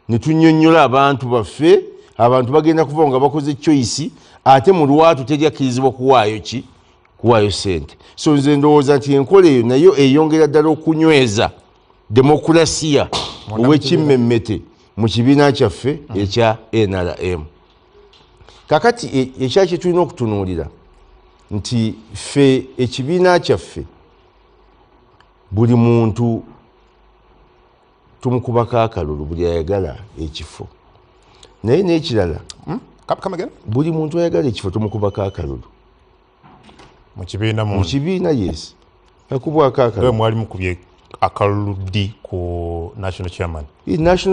ne tunnyonnyola abantu baffe abantu bagenda kuva nga bakoze choice ate mu lwatu teryakirizibwa kuwaayo sente. So nze ndowooza nti enkola eyo nayo eyongera ddala okunyweza demokulasiya ow'ekimmemmete mu kibiina kyaffe ekya NRM. Kakati ekyaki tulina okutunuulira nti ffe ekibiina kyaffe buli muntu tumukubako akalulu buli ayagala ekifo naye n'ekirala buli muntu ayagala ekifo tumukubako akalulu mu kibiina yes akubwako akalulu. Mwali mukubye akalulu ddi ku national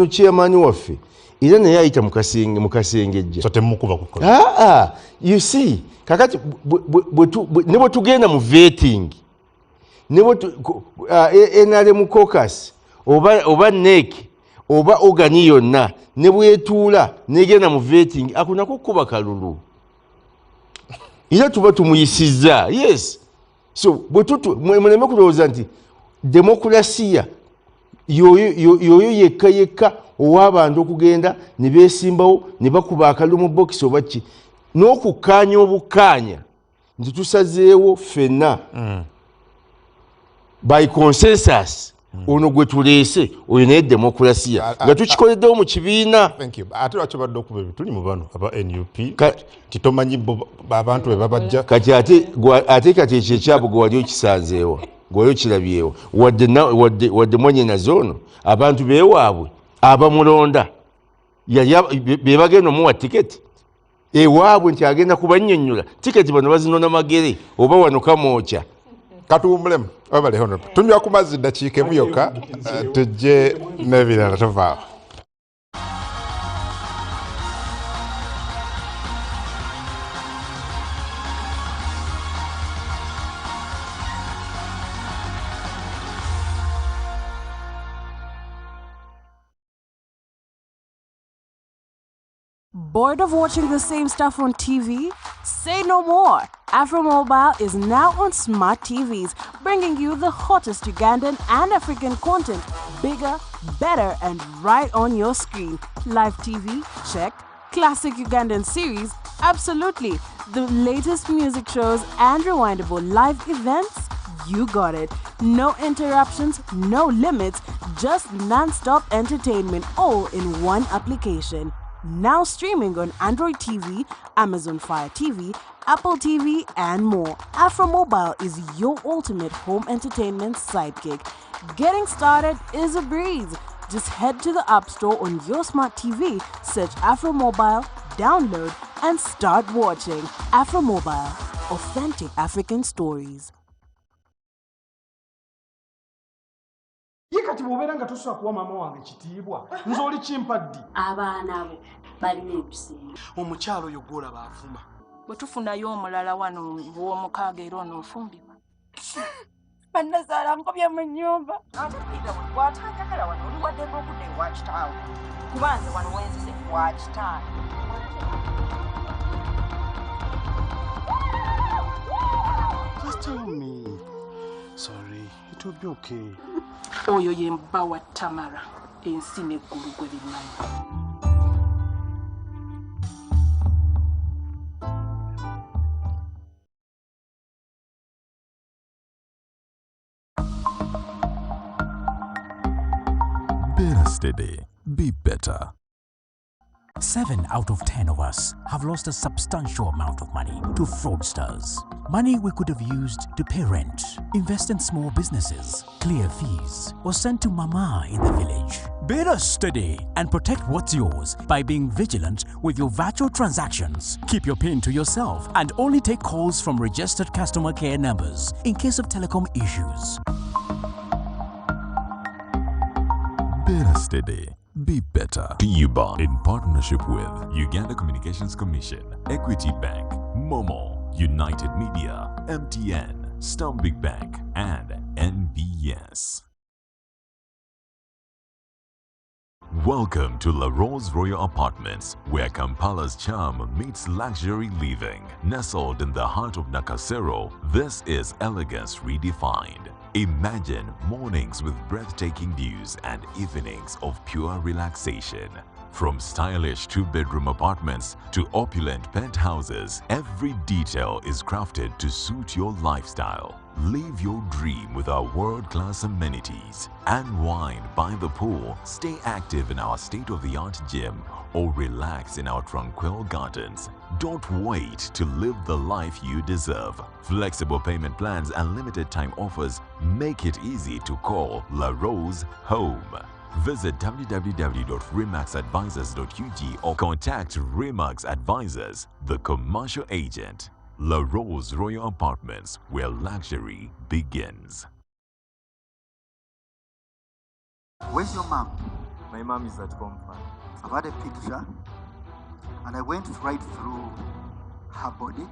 chairman waffe era naye ayita mukasengejja so temukuba ku you see kakati ne bwe tugenda mu vetting ne bwe NRM caucus oba NEC oba ogani yonna ne bwetuula negenda mu vetting akunako kuba kalulu era tuba tumuyisizza. Yes, so muleme kulowooza nti demokulasiya yoyo yekka ow'abantu okugenda ne beesimbawo ne bakuba akalulu mu bokisi oba ki n'okukkaanya obukkaanya nti tusazeewo ffenna by consensus ono gwe tuleese oyo naye demokulasiya nga tukikoleddewo mu kibiina. Ate lwaki obadde okuba ebituli mu bano aba NUP titomanyi abantu be babajja kati ate kati ekyo ekyabo gwe wali okisanzeewa gwe wali okirabyewa wadde mwanyenaze ono abantu beewaabwe abamulonda be bagenda omuwa tiketi ewaabwe nti agenda kubannyonnyola tiketi bano bazinona magere oba wano kamwokya katuwumulemu obalehono tunywa ku mazzi ddakiika emu yokka tujje n'ebirala tovaawo. Bored of watching the same stuff on TV? Say no more! Afromobile is now on smart TVs, bringing you the hottest Ugandan and African content, bigger, better, and right on your screen. Live TV? Check. Classic Ugandan series? Absolutely. The latest music shows and rewindable live events? You got it. No interruptions, no limits, just non-stop entertainment all in one application. Now streaming on Android TV, Amazon Fire TV, Apple TV, and more. Afromobile is your ultimate home entertainment sidekick. Getting started is a breeze. Just head to the App Store on your smart TV, search Afromobile, download, and start watching. Afromobile, authentic African stories. Kati bw'obeera nga tosobola kuwa maama wange kitiibwa nze oli kimpaddi abaana abo balina ebiseera omukyalo oyo gw'olaba avuma bwe tufunayo omulala wano w'omukaaga era onoofumbibwa bannazaala nkobye mu nnyumba ate pita bw'atanjagala wano oli waddeko okudde ewa kitaawe kuba nze wano wenzise wa kitaawe just tell me sorry it will be okay. Oyo ye mba wa Tamara ensi n'eggulu gwe bimanyi. Better steady, be better. 7 out of 10 of us have lost a substantial amount of money to fraudsters. Money we could have used to pay rent, invest in small businesses, clear fees, or send to mama in the village. Better steady and protect what's yours by being vigilant with your virtual transactions. Keep your PIN to yourself and only take calls from registered customer care numbers in case of telecom issues. Better steady, Be better. PUBA in partnership with Uganda Communications Commission, Equity Bank, Momo, United Media, MTN, Stanbic Bank, and NBS. Welcome to La Rose Royal Apartments, where Kampala's charm meets luxury living. Nestled in the heart of Nakasero, this is elegance redefined. Imagine mornings with breathtaking views and evenings of pure relaxation. From stylish two-bedroom apartments to opulent penthouses, every detail is crafted to suit your lifestyle. Live your dream with our world-class amenities. Unwind by the pool, stay active in our state-of-the-art gym, or relax in our tranquil gardens. Don't wait to live the life you deserve. Flexible payment plans and limited time offers make it easy to call La Rose home. Visit www.remaxadvisors.ug or contact Remax Advisors, the commercial agent. La Rose Royal Apartments, where luxury begins. Where's your mom? My mom is at home. I've had a picture and I went right through her body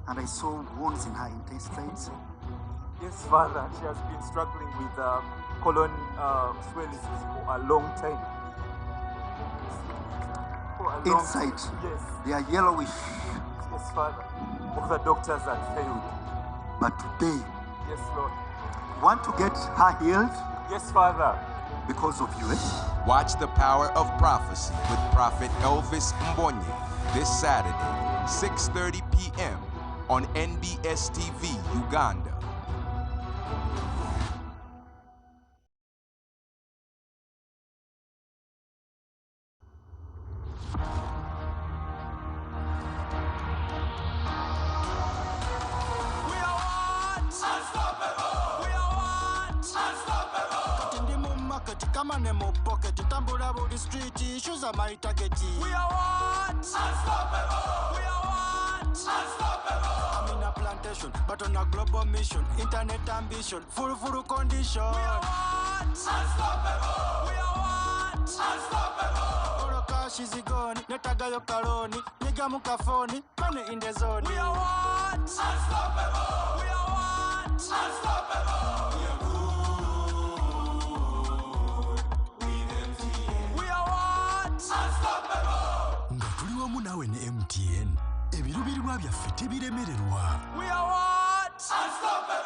and I saw wounds in her intestines. Yes, Father. She has been struggling with colon swelling for a long time. Inside, yes, they are yellowish. Yes, Father. All the doctors have failed. But today, yes, Lord. Want to get her healed? Yes, Father. Because of you, eh? Watch The Power of Prophecy with Prophet Elvis Mbonye this Saturday, 6:30 p.m. on NBS TV, Uganda. Come on, mo pocket, tambula body street, shoes are my target. We are what? Unstoppable. We are what? Unstoppable. I'm in a plantation, but on a global mission, internet ambition, full condition. We are what? Unstoppable. We are what? Unstoppable. Oro cash is gone, netaga yo karoni, nigga mukafoni, money in the zone. We are what? Unstoppable. We are what? Unstoppable. We are nga tuli wamu naawe ne MTN ebirubirirwa byaffe tebiremererwa. We are what? Unstoppable.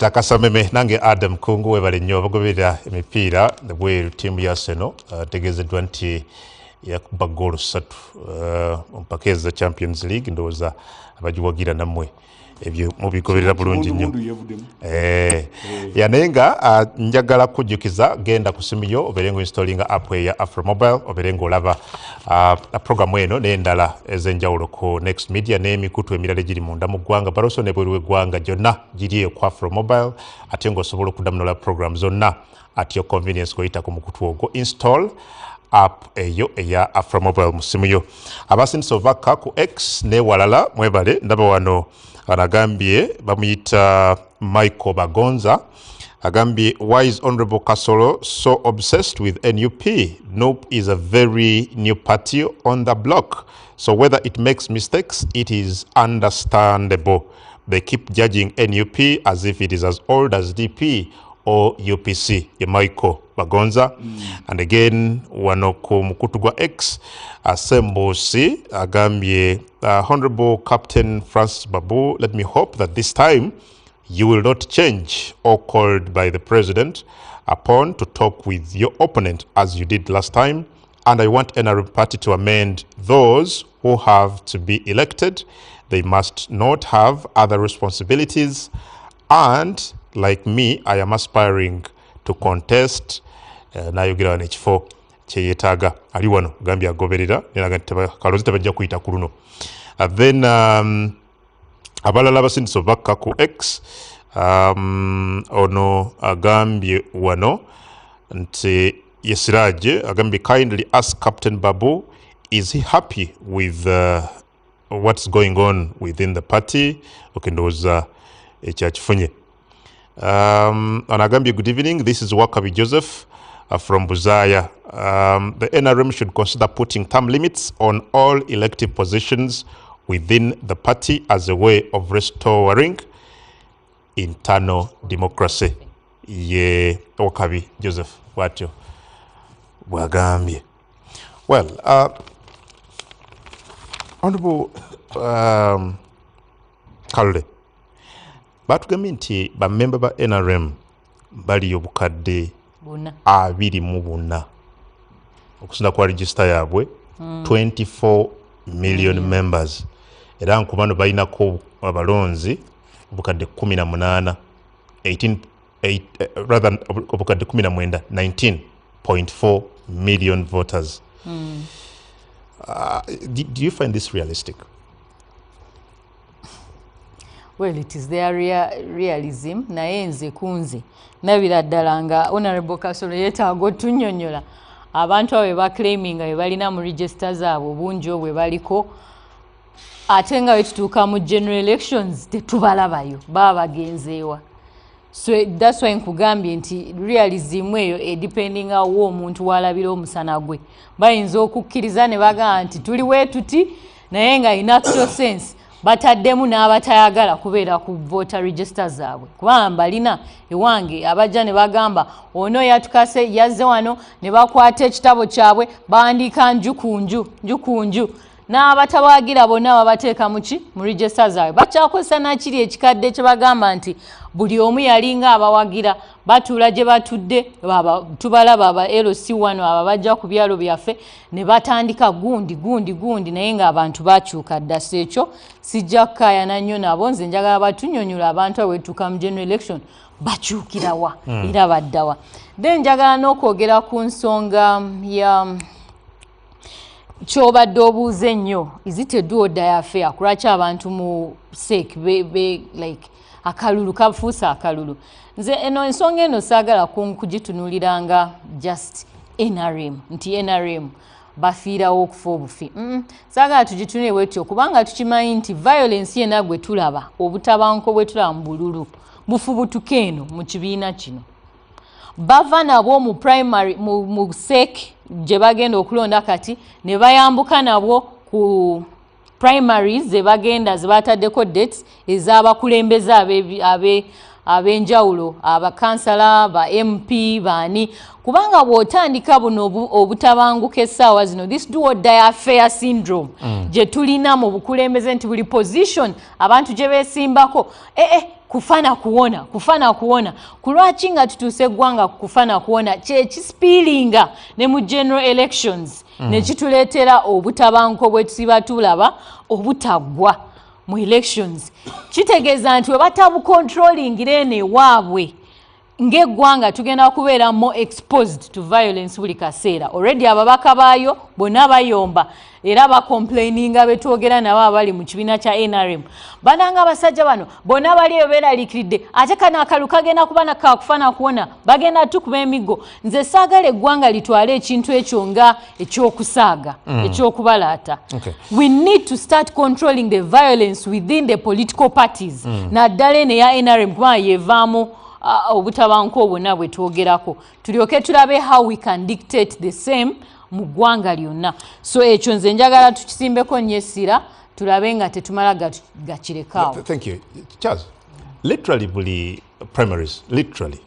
Akaasa Meeme nange Adam Kungu webale nnyo abagoberera emipiira bweru ttiimu ya Arsenal tegeezeddwa nti yakuba ggoolo 3 mpaka eza Champions League ndowooza abagiwagira nammwe ebyo mubigoberera bulungi nnyo naye nga njagala kujjukiza genda ku simu yo obeere installinga app eya Afromobile obeere ng'olaba programu eno n'endala ez'enjawulo ku Next Media n'emikutu emirala egiri munda mu ggwanga baroso ne bweru w'eggwanga gyonna giri eyo ku Afromobile ate ng'osobola okuddamu n'olaba program zonna at your convenience ng'oyita ku mukutu ogwo install app eyo eya Afromobile mu simu yo abasindise ovaka ku X n'ewalala mwebale ndaba wano anagambye bamuyita Michael Bagonza agambye why is Honorable Kasolo so obsessed with NUP? NUP is a very new party on the block, so whether it makes mistakes it is understandable. They keep judging NUP as if it is as old as DP or UPC ye Michael Bagonza. And again wano ku mukutu gwa X Sembosi agambye Honorable Captain Francis Babu, let me hope that this time you will not change or called by the president upon to talk with your opponent as you did last time. And I want NRM party to amend those who have to be elected. They must not have other responsibilities. And like me, I am aspiring to contest nayogira wano ekifo kyeyetaaga ali wano gambye agoberera kaloozi tebajja kuyita ku luno. Then abalala abasindise bakka ku X ono agambye wano nti Yesiraje agambye kindly ask Captain Babu, is he happy with what's going on within the party? Okay, ndowooza ekyakifunye. Anagambye, good evening, this is Wakabi Joseph from Buzaya. The NRM should consider putting term limits on all elective positions within the party as a way of restoring internal democracy. Ye Wakabi Joseph watyo bwagambye. Well, Honorable Kalule, batugambye nti bamemba ba NRM bali obukadde 24 okusinda kwa register yaabwe 24 million members, era nkubano balinako abalonzi obukadde 18 rather obukadde 19 19.4 million voters. Do you find this realistic? Well, it is their realism. Naye nze kunze nabira ddala nga Honorable Kasolo yeetaaga otunnyonnyola abantu abo be claiming be balina mu register zaabwe bungi obwe baliko, ate nga wetutuuka mu general elections tetubalabayo, baba bagenzeewa. So that's why nkugambye nti realism eyo depending awo omuntu walabira omusana gwe bayinza okukkiriza ne bagamba nti tuli wetuti naye nga in actual sense bataddemu n'abatayagala kubeera ku voter register zaabwe, kubanga balina ewange abajja ne bagamba ono yatukase yazze wano ne bakwata ekitabo kyabwe bawandiika njukunju n'abatabagira bonna babateeka muki mu register zaabwe. Bakyakozesa nakiri ekikadde kye bagamba nti buli omu yalinga abawagira batuula gye batudde tubalaba aba LC wano aba bajja ku byalo byaffe ne batandika gundi naye ng'abantu bakyuka ddasa. Ekyo sijja kukaayana nnyo nabo, nze njagala batunnyonnyola abantu awetuuka mu general election bakyukirawa era baddawa. Then njagala n'okwogera ku nsonga ya kyobadde obuuze nnyo, is it a do or die affair? Kulwaki abantu mu sek like akalulu kafuusa akalulu. Nze eno ensonga eno saagala kugitunuuliranga just NRM nti NRM bafiirawo okufa obufi. Saagala tugitunule bwetyo kubanga tukimanyi nti violence yena gwe tulaba, obutabanguko bwe tulaba mu bululu bufubutuka eno mu kibiina kino, bava nabwo mu primary mu sek gye bagenda okulonda kati ne bayambuka nabwo ku primaries ze bagenda ze bataddeko dates ez'abakulembeze ab'enjawulo, abakansala, ba MP, baani, kubanga bw'otandika buno obutabanguka essaawa zino, this do or die affair syndrome gye tulina mu bukulembeze nti buli position abantu gye beesimbako kufana kuwona. Kulwaki nga tutuuse eggwanga kufana kuwona kyekispiringa ne mu general elections ne kituleetera obutabanguko bwe tusiba tulaba obutaggwa mu elections. Kitegeeza nti we batabucontrollingira eno ewaabwe ng'eggwanga tugenda kubeera more exposed to violence buli kaseera. Already ababaka baayo bonna bayomba era bacomplaininga betwogera nabo abali mu kibiina kya NRM. Bananga abasajja bano bonna bali eyo beeraliikiridde ate kano akalu kagenda kuba nakakufana kuwona bagenda tukuba emiggo. Nze saagala eggwanga litwale ekintu ekyo nga ekyokusaaga ekyokubalaata. We need to start controlling the violence within the political parties. Naddala eno eya NRM kubanga yevaamu obutabanguko bwonna bwe twogerako, tulyoke tulabe how we can dictate the same mu ggwanga lyonna. So ekyo nze njagala tukisimbeko nnyo essira tulabe nga tetumala gakirekawo. Thank you. Charles, literally buli primaries, literally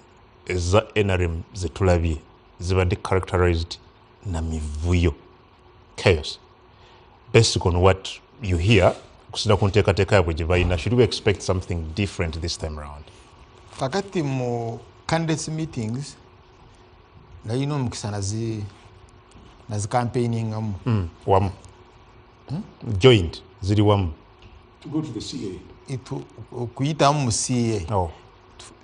eza NRM zetulabye zibadde characterized na mivuyo, chaos. Based on what you hear, kusina kunteekateeka yabwe gye balina, should we expect something different this time around? Kakati mu candidates meetings nalina omukisa nazi campaigningamu wamu joint ziri wamu to go to the CA. Okuyitamu mu CA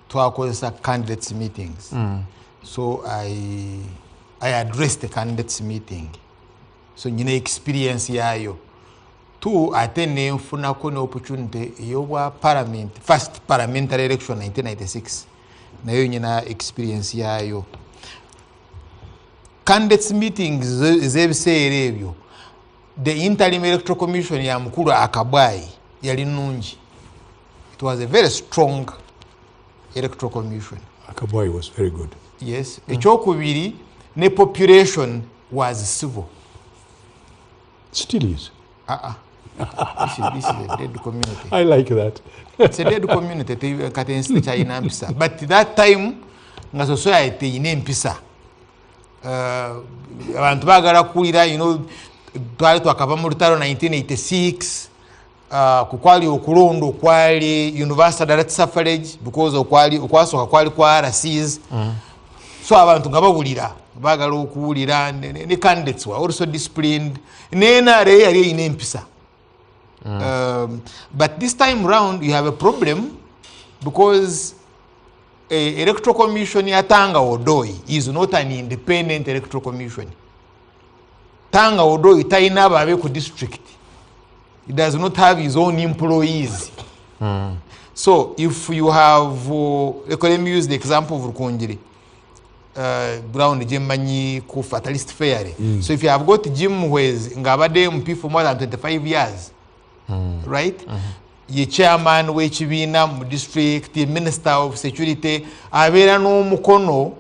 twakozesa candidates meetings. So I addressed the candidates meeting. So nyina experience yayo. Two, ate nenfunako ne opportunity y'obwa parliament, first parliamentary election 1996. Nayo nyina experience yayo. Candidates meetings z'ebiseera ebyo, the interim electoral commission ya mukulu Akabwayi yali nungi. It was a very strong electoral commission. Akabwayi was very good. Yes. Ekyokubiri, ne population was civil. Still is. This is a dead community. I like that. It's a dead community. But that time, nga society ine mpisa. Abantu bagala kulira, you know, twali twakava mu lutalo 1986. Kukwali okulondo kwali universal direct suffrage because okwasoka kwali kwa RCs. So abantu nga bawulira bagala okuwulira ne candidates were also disciplined. NRA yali ine mpisa. But this time round you have a problem because electoral commission ya Tanga Odoi is not an independent electoral commission. Tanga Odoi taina babe ku district. It does not have his own employees. So if you have let me use the example of Rukonjiri. Brown Jimmanyi ku fatalist fair. So if you have got Jim Wes ngabade MP for more than 25 years. Right? Ye chairman w'ekibiina mu district, the minister of security, abeera n'omukono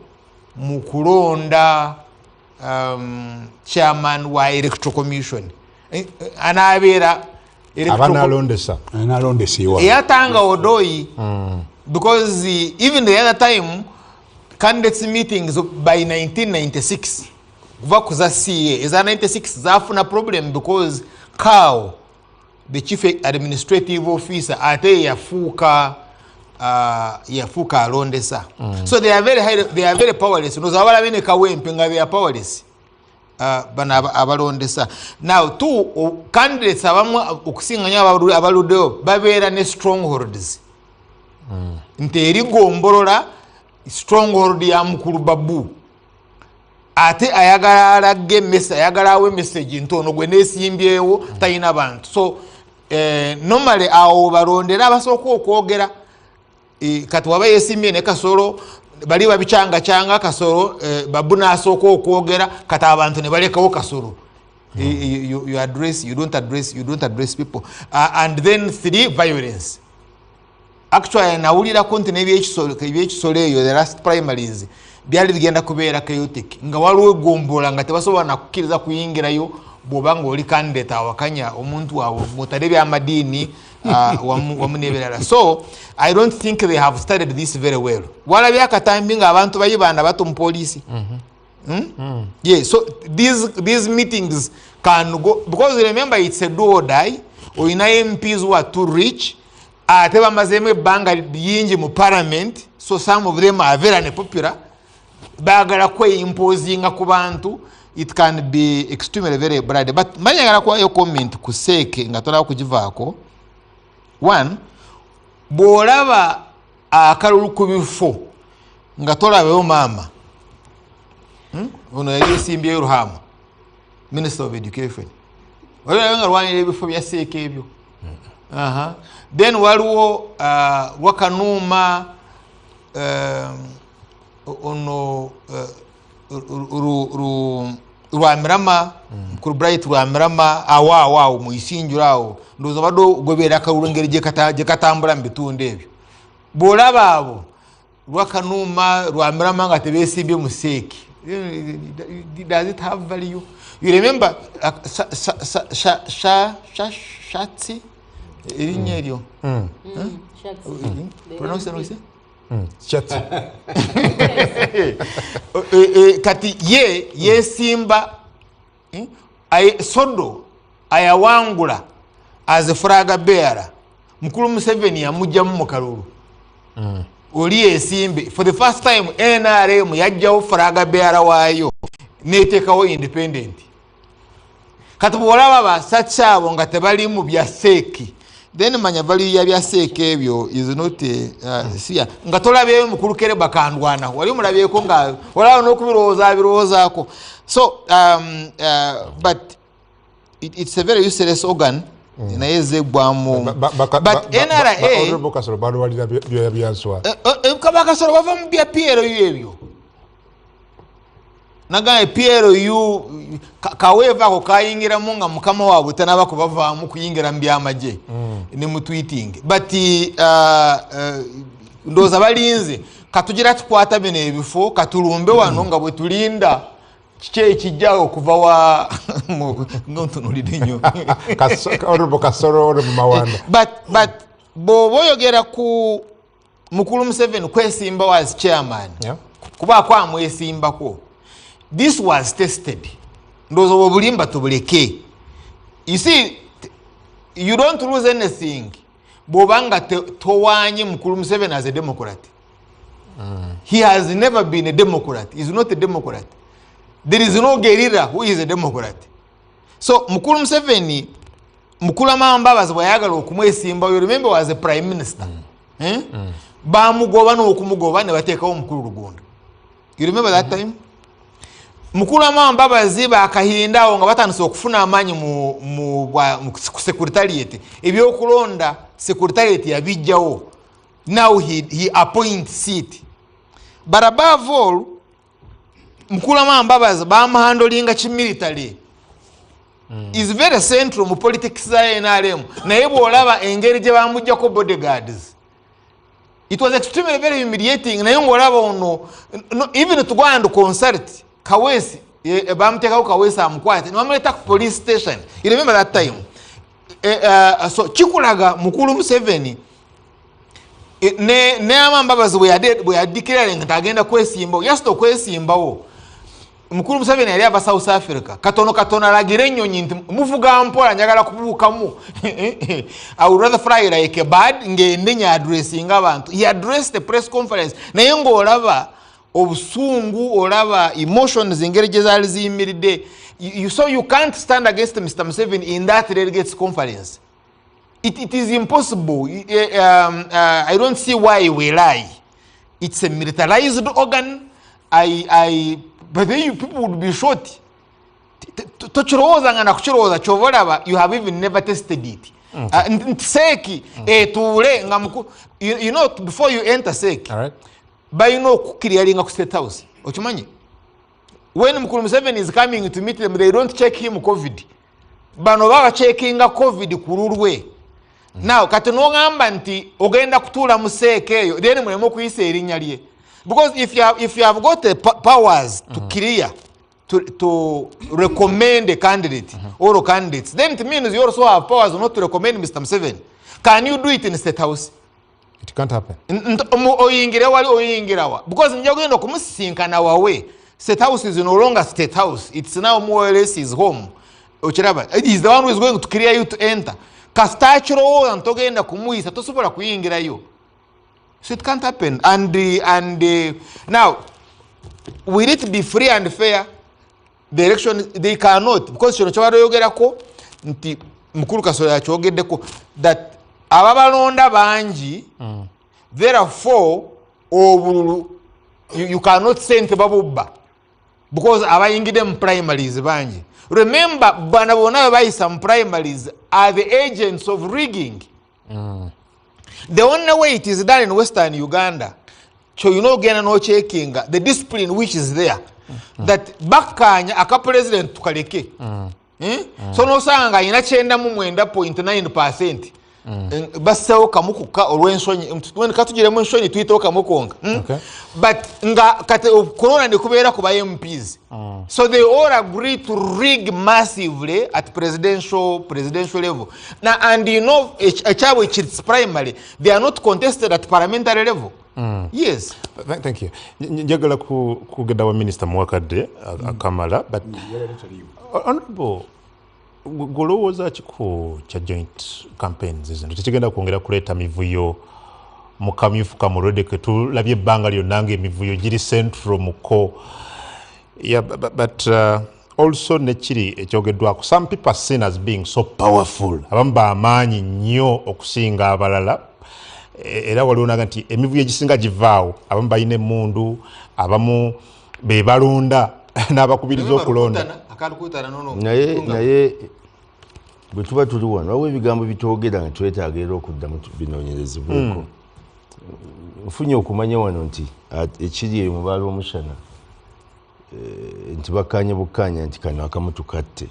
mu kulonda chairman wa electoral commission. Anaabeera abanalondesa eyatanga Odoi because even the other time candidates meetings by 1996 kuva kuza CA eza 96 zafuna problem because Kao the chief administrative officer ate yafuka alondesa. So they are very powerless. No zawala bene kawempe nga they are powerless. Bana abalondesa. Now two candidates abamu okusinganya abaludeo babeera ne strongholds. Nte erigombolola stronghold ya mukulu Babu. Ate ayagala alage message, ayagala awe message ntono gwe nesimbyewo tayina bantu. So normally awo balondera abasooka okwogera kati waba yesimbye ne Kasolo bali babichanga Kasolo Babu n'asooka okwogera kati abantu ne balekawo Kasolo. You address, you don't address people. And then three, violence. Actually nawulira konti n'ebyekisolo eyo the last primaries byali bigenda kubeera chaotic nga waliwo egombola nga tebasobola nakukkiriza kuyingirayo bw'obanga oli candidate awakanya omuntu wawe mutale by'amadiini wamu n'ebirala. So I don't think they have studied this very well. Walabye akatambi nga abantu bayibaana bato mu poliisi. Yeah, so these meetings can go because remember it's a do or die. Oyina MPs who are too rich ate bamazemu ebbanga lyingi mu parliament, so some of them are very unpopular. Bagala imposing ku bantu, it can be extremely very bad. But manyagala kwa yo comment ku seke nga tola kugivaako. One, bw'olaba akalulu ku bifo nga tolabeyo maama ono yali esimbye Ruhama, Minister of Education, olaba nga lwanira ebifo bya seeke ebyo. Then waliwo Wakanuuma ono Rwamirama ku Bright Rwamirama awo mu isinjura awo ndoza bado gobeera akalulu ngeri gye katambula mu bitundu ebyo. Bw'olaba abo Wakanuuma Rwamirama nga tebesimbye mu seeke, does it have value? You remember Shatsi erinnya eryo pronounce kati yesimba sodo ayawangula as a flag bearer mukulu Museveni yamujjamu mu kalulu oli esimbe for the first time NRM yajjawo flag bearer waayo neteekawo independent kati bwolaba basatsa abo nga tebali mu bya seeki then manya value ya bya seeki ebyo is not siya nga tolabyeyo mukulu kere bakandwana wali mulabyeko nga wala n'okubirowoozaako so but it's a very useless organ naye zeggwamu but NRA kabakasolo bava mu bya PRU ebyo nagaye PRU kawevaako kayingiramu nga mukama waabwe tanaba kubavaamu kuyingira mu byamagye ne mu tweeting but ndowooza balinze katugira tukwata bino ebifo katulumbe wano nga bwe tulinda kiki ekijjawo okuva wa ntunulidde nnyo but bw'oba oyogera ku mukulu Museveni kwesimbawo as chairman kubaako amwesimbako. This was tested. Those who bulimba tubuleke. You see, you don't lose anything. Bobanga towanye mukulu Museveni as a Democrat. He has never been a Democrat. He's not a Democrat. There is no guerrilla who is a Democrat. So mukulu Museveni, mukulu Mbabazi bwayagala okumwesimba, you remember was a prime minister. Bamugoba n'okumugoba ne bateekawo mukulu Rugunda. You remember that time? Mukulu Mbabazi bakahindawo nga batandise okufuna amaanyi mu secretariat ebyokulonda secretariat yabijjawo. Now he appoints it. But above all, mukulu Mbabazi bamuhandolinga kimilitary is very central mu politics za NRM. Naye bw'olaba engeri gye bamuggyako bodyguards, it was extremely very humiliating. Naye ng'olaba ono even to go and consult Kawesi, bamuteekawo Kawesi amukwate nebamuleeta ku police station. You remember that time? So kikulaga mukulu Museveni ne Mbabazi bwe yadikirira nga agenda kwesimbawo, yasita okwesimbawo, mukulu Museveni yali ava South Africa katono alagira ennyonyi nti muvuga mpola njagala kubuukamu. I would rather fly like a bird ngende nya addressing abantu. He addressed the press conference naye ng'olaba obusungu, olaba emotions engeri gye zaali ziyimiridde. So you can't stand against Mr. Museveni in that delegates conference. It is impossible. I don't see why we lie. It's a militarized organ. But then you people would be short. Tochiroza nga nakuchiroza chovolaba, you have even never tested it. Seki tule nga muku, you know, before you enter Seki, but you know kukirialinga ku State House. Ochimanyi? When Mukulu Museveni is coming to meet them, they don't check him COVID. Bano baba checkinga COVID kururwe. Now kati nogamba nti ogenda kutula mu Seki eyo, then mulemo kuyisa erinnya lye. Because if you have got the powers to clear, to recommend a candidate or candidates, then it means you also have powers not to recommend Mr. Museveni. Can you do it in the State House? It can't happen. Because njagenda okumusinkana wawe. State House is no longer State House. It's now more or less his home. It is the one who is going to clear you to enter. Kastachiro and togenda kumuisa tosobola kuyingirayo. So it can't happen. And now, will it be free and fair? The election, they cannot. Because that ababalonda banji, therefore, you cannot send babubba. Because abayingidem primaries banji. Remember, banabona by some primaries are the agents of rigging. The only way it is done in Western Uganda, so you know, again, no checking the discipline which is there. That bakanya aka president tukaleke. So no sanga ina chenda mu 9.9%. Basewo kamukuka olwensonyi when katugire mu nshoni twito kamukonga. But nga kate corona ne kubera ku ba MPs. So they all agree to rig massively at presidential level. Now, and you know, which it's primary, they are not contested at parliamentary level. Yes. Thank you. Njagala kugenda wa minister mwakadde akamala but honorable golowooza kiko kya joint campaigns ezo tekigenda kwongera kuleeta mivuyo mu kamyufu ka mulwadde ke tulabye ebbanga lyonna ng'emivuyo giri central muko but also nekiri ekyogeddwako some people are seen as being so powerful abamu bamaanyi nnyo okusinga abalala era waliwo naga nti emivuyo egisinga givaawo abamu balina emmundu abamu be balonda n'abakubiriza okulonda naye bwe tuba tuli wano waliwo ebigambo bitwogera nga twetaaga era okuddamu binoonyerezebweko nfunye okumanya wano nti ekiri eyo mubaala omushana nti bakkaanya bukkaanya nti kano akamu tukatte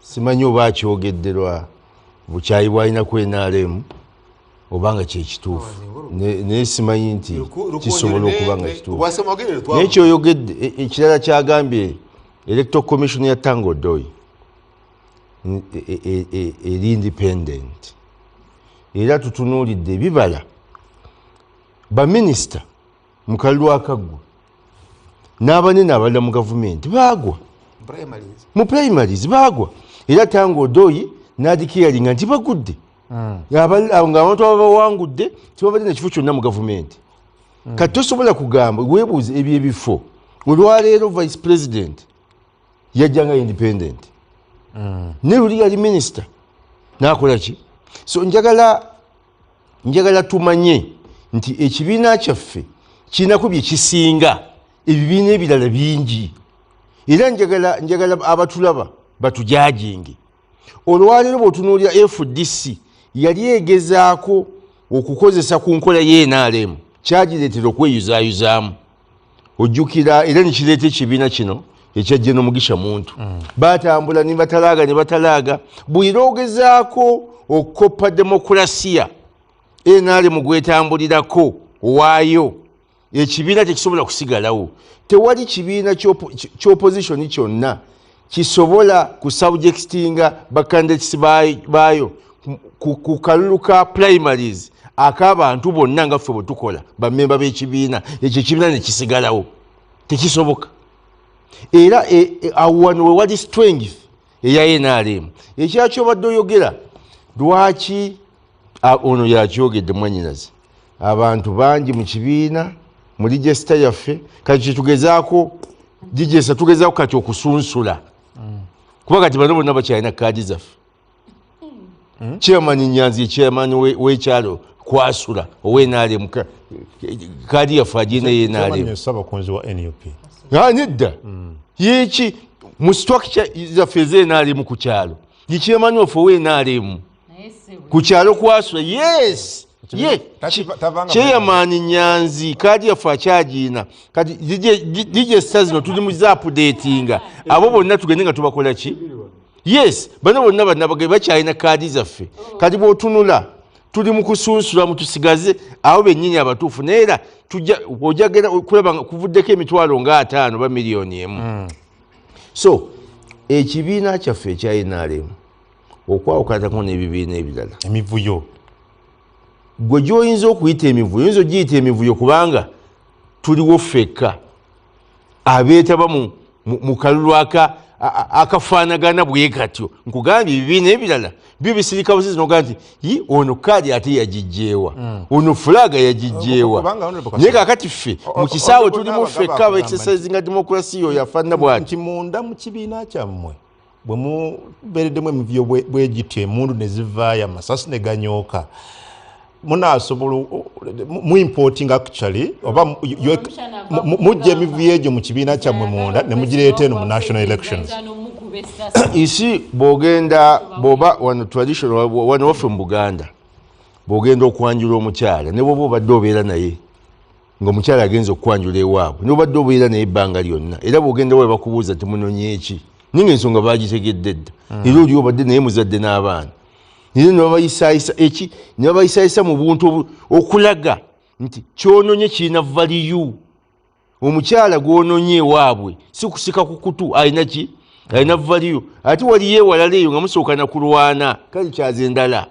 simanyi oba akyogedderwa bukyayi bwalina ku NRM obanga kyekituufu naye simanyi nti kisobola okuba nga kituufu naye kyoyogedde ekirala kyagambye electoral commission ya Tango Doi eri independent era tutunuulidde ebibala baminisita mu kalulu akaggwa n'abanene abalala mu gavumenti baagwa mu primaries baagwa era Tango Doi n'adikiralinga nti bagudde ng'abantu aba bawangudde tibabadde nekifo kyonna mu gavumenti kati tosobola kugamba weebuuze ebyo ebifo olwaleero vice president yajjanga independent ne luli yali minisita n'akola ki so njagala tumanye nti ekibiina kyaffe kirinako bye kisinga ebibiina ebirala bingi era njagala abatulaba batujajinge olwaleero bw'otunuulira FDC yali egezaako okukozesa ku nkola y'NRM kyagireetera okweyuzaayuzaamu ojjukira era nekireeta ekibiina kino ekyajja n'omugisha muntu batambula ne batalaaga buli lwogezaako okukoppa demokulasiya NRM gwetambulirako waayo ekibiina tekisobola kusigalawo tewali kibiina ky'opposition kyonna kisobola kusubjectinga bacandidates baayo ku kalulu ka primaries ak'abantu bonna nga ffe bwe tukola bamemba b'ekibiina ekyo ekibiina ne kisigalawo tekisoboka era awo wano we wali strength eya NRM ekyakyo obadde oyogera lwaki ono yakyogedde mwannyinazi abantu bangi mu kibiina mu register yaffe kati kyetugezaako digesa tugezaako kati okusunsula kuba kati bano bonna bakyalina kaadi zaffe chairman Nyanzi chairman w'ekyalo kwasula owenRM kaadi yaffe agirina y'NRM nedda yeki mu structure zaffe z'NRM ku kyalo yikyemani waffe ow'NRM ku kyalo kwasula yes chairman Nyanzi kaadi yaffe akyagirina kati digesta zino tuli mu updatinga abo bonna tugende nga tubakola ki yes bano bonna bakyalina kaadi zaffe kati bw'otunula tuli mu kusunsula mutusigaze abo bennyini abatuufu naye era ojagera kulaba nga kuvuddeko emitwalo nga 5 ba miliyoni emu so ekibiina kyaffe ekya NRM okwawukanako n'ebibiina ebirala emivuyo gwe gy'oyinza okuyita emivuyo oyinza ogiyita emivuyo kubanga tuliwo ffekka abeetaba mu kalulu akafaanagana bwe katyo nkugambye ebibiina ebirala byo bisirika busizi noga nti ono kaadi ate yagijjeewa ono fulaga yagijjeewa naye kakati ffe mu kisaawe tulimu ffekka aba exercisinga demokurasi oyo afaanana bwati munda mu kibiina kyammwe bwe mubeereddemu emivuyo bwe gityo emundu ne zivaayo amasasi ne ganyooka munasobola mu importing actually oba mujja emivuyo egyo mu kibiina kyammwe munda ne mugireeta eno mu national elections isi bw'ogenda bw'oba wano traditional wano waffe mu Buganda bw'ogenda okwanjula omukyala ne bw'oba obadde obeera naye ng'omukyala agenza okwanjula ewaabwe ne obadde obeera naye ebbanga lyonna era bw'ogenda we bakubuuza temunonye eki ninga ensonga baagitegedde dda era oli obadde naye muzadde n'abaana nire nebabayisaayisa mu buntu okulaga nti kyononye kirina valiyu omukyala gwononye ewaabwe si kusika ku kutu alina ki alina value ate wali yeewalala eyo nga musooka na kulwana kali kyaze endala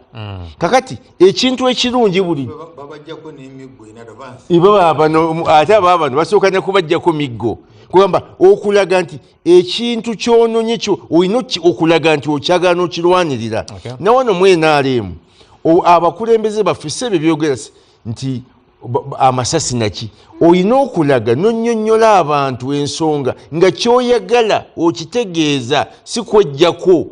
kakati ekintu ekirungi buli babajjako n'emiggo in advance ate ababano basooka ne kubajjako miggo kugamba okulaga nti ekintu kyononye kyo olina okulaga nti okyagala n'okirwanirira nawano mu NRM abakulembeze baffe sebe byogera nti amasasi naki olina okulaga nonyonnyola abantu ensonga nga kyoyagala okitegeeza si kwejjako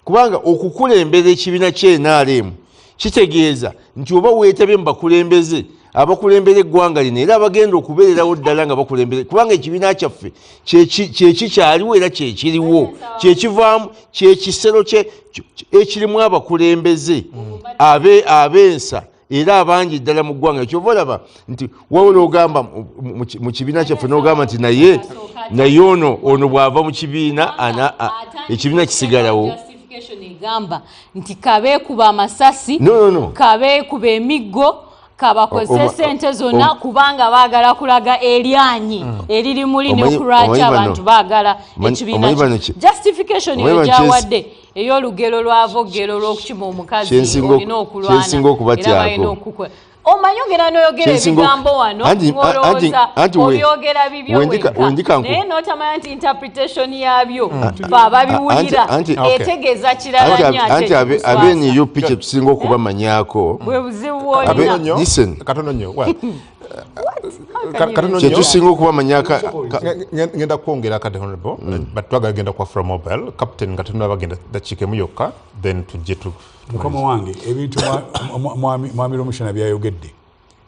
kubanga okukulembera ekibiina ky'NRM kitegeeza nti oba weetabye mu bakulembeze abakulembera eggwanga lino era abagenda okubeererawo ddala nga bakulembere kubanga ekibiina kyaffe kyekikyaliwo era kyekiriwo kyekivaamu kyekisero ekirimu abakulembeze ab'ensa era abangi ddala mu ggwanga kyova olaba nti wabula ogamba mu kibiina kyaffe n'ogamba nti naye ono bw'ava mu kibiina ekibiina kisigalawo egamba nti kabeekuba amasasi kabeekuba emiggo kabakozesa sente zonna kubanga baagala kulaga eryanyi eriri muli n'okulwaki abantu baagala ekibiina justification eyo gyawadde ey'olugero lwavogero lw'okukima omukazi olina okulwana era balina okukola omanyi ogera n'oyogera ebigambo wano ng'olowooza obyogera bibyo wekka naye n'otamanya nti interpretation yabyo fe ababiwulira etegeeza kirala nnyo anti abeniyo piki tusinga okubamanyako bwe buzibu bwolina katono nnyo kyetusinga okubamanyako ngenda kwongera kati honorable but twagala genda kwa from mobile captain nga tunaba bagenda dakiikemu yokka then tujje mukama wange ebintu mwami Romushana byayogedde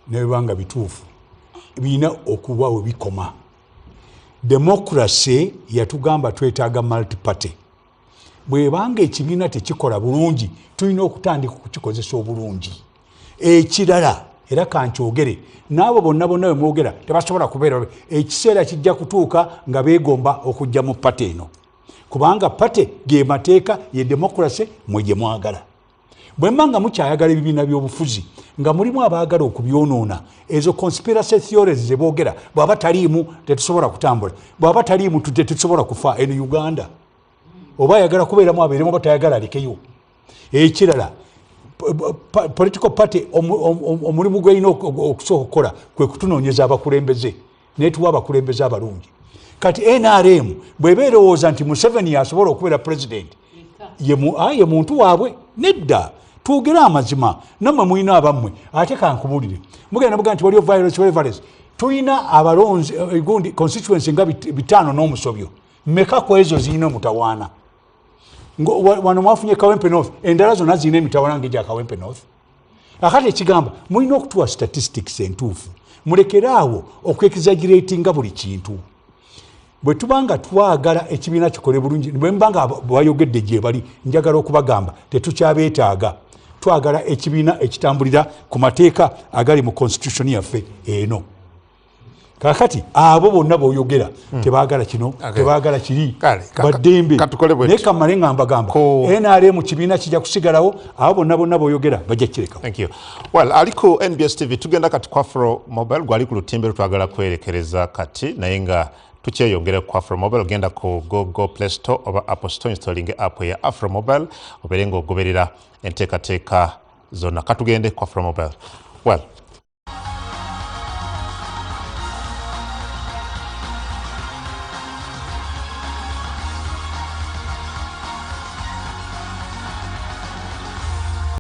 nebibanga bituufu birina okuba we bikoma demokrasi yatugamba twetaaga multiparty bwebanga ekibiina tekikola bulungi tulina okutandika okukikozesa obulungi ekirala era kankyogere n'abo bonna bwe mwogera tebasobola kubeera ekiseera kijja kutuuka nga beegomba okujja mu pate eno kubanga pate ge mateeka ye demokrasi mwe gye mwagala bwe mbanga mukyayagala ebibiina by'obufuzi nga mulimu abaagala okubyonoona ezo conspiracy theories ze boogera bw'aba taliimu tetusobola kutambula bw'aba taliimu tetusobola kufa eno Uganda oba ayagala kubeeramu abeeremu oba tayagala alikeyo ekirala political party omulimu gw'erina okusooka okukola kwe kutunoonyeza abakulembeze netuwa abakulembeze abalungi kati NRM bw'eba erowooza nti Museveni asobola okubeera president ye muntu waabwe nedda twogere amazima nammwe mulina abammwe ate kankubulire mugenda muga nti waliwo violence tulina abalonzi gundi constituency nga 5 n'omusobyo mmeka ku ezo zirina omutawaana wano mwafunye Kawempe North endala zonna zirina emitawaana ng'egya Kawempe North akati ekigamba mulina okutuwa statistics entuufu mulekeraawo okwexaggeratinga buli kintu bwe tubanga twagala ekibiina kikole bulungi bwe mbanga bayogedde gye bali njagala okubagamba tetukyabeetaaga twagala ekibiina ekitambulira ku mateeka agali mu constitution yaffe eno kakati abo bonna boyogera tebaagala kino tebaagala kiri baddembe naye kamale nga mbagamba NRM kibiina kijja kusigalawo abo bonna boyogera bajja kirekawo. Thank you. Well, aliko NBS TV tugenda kati kwa Afro Mobile gwali ku lutimbe twagala kwerekereza kati naye nga tukyeyongere ku Afro Mobile ogenda ku Google Play Store oba Apple Store installing app ya Afro Mobile obeere ng'ogoberera enteekateeka zonna katugende ku Afro Mobile. Well,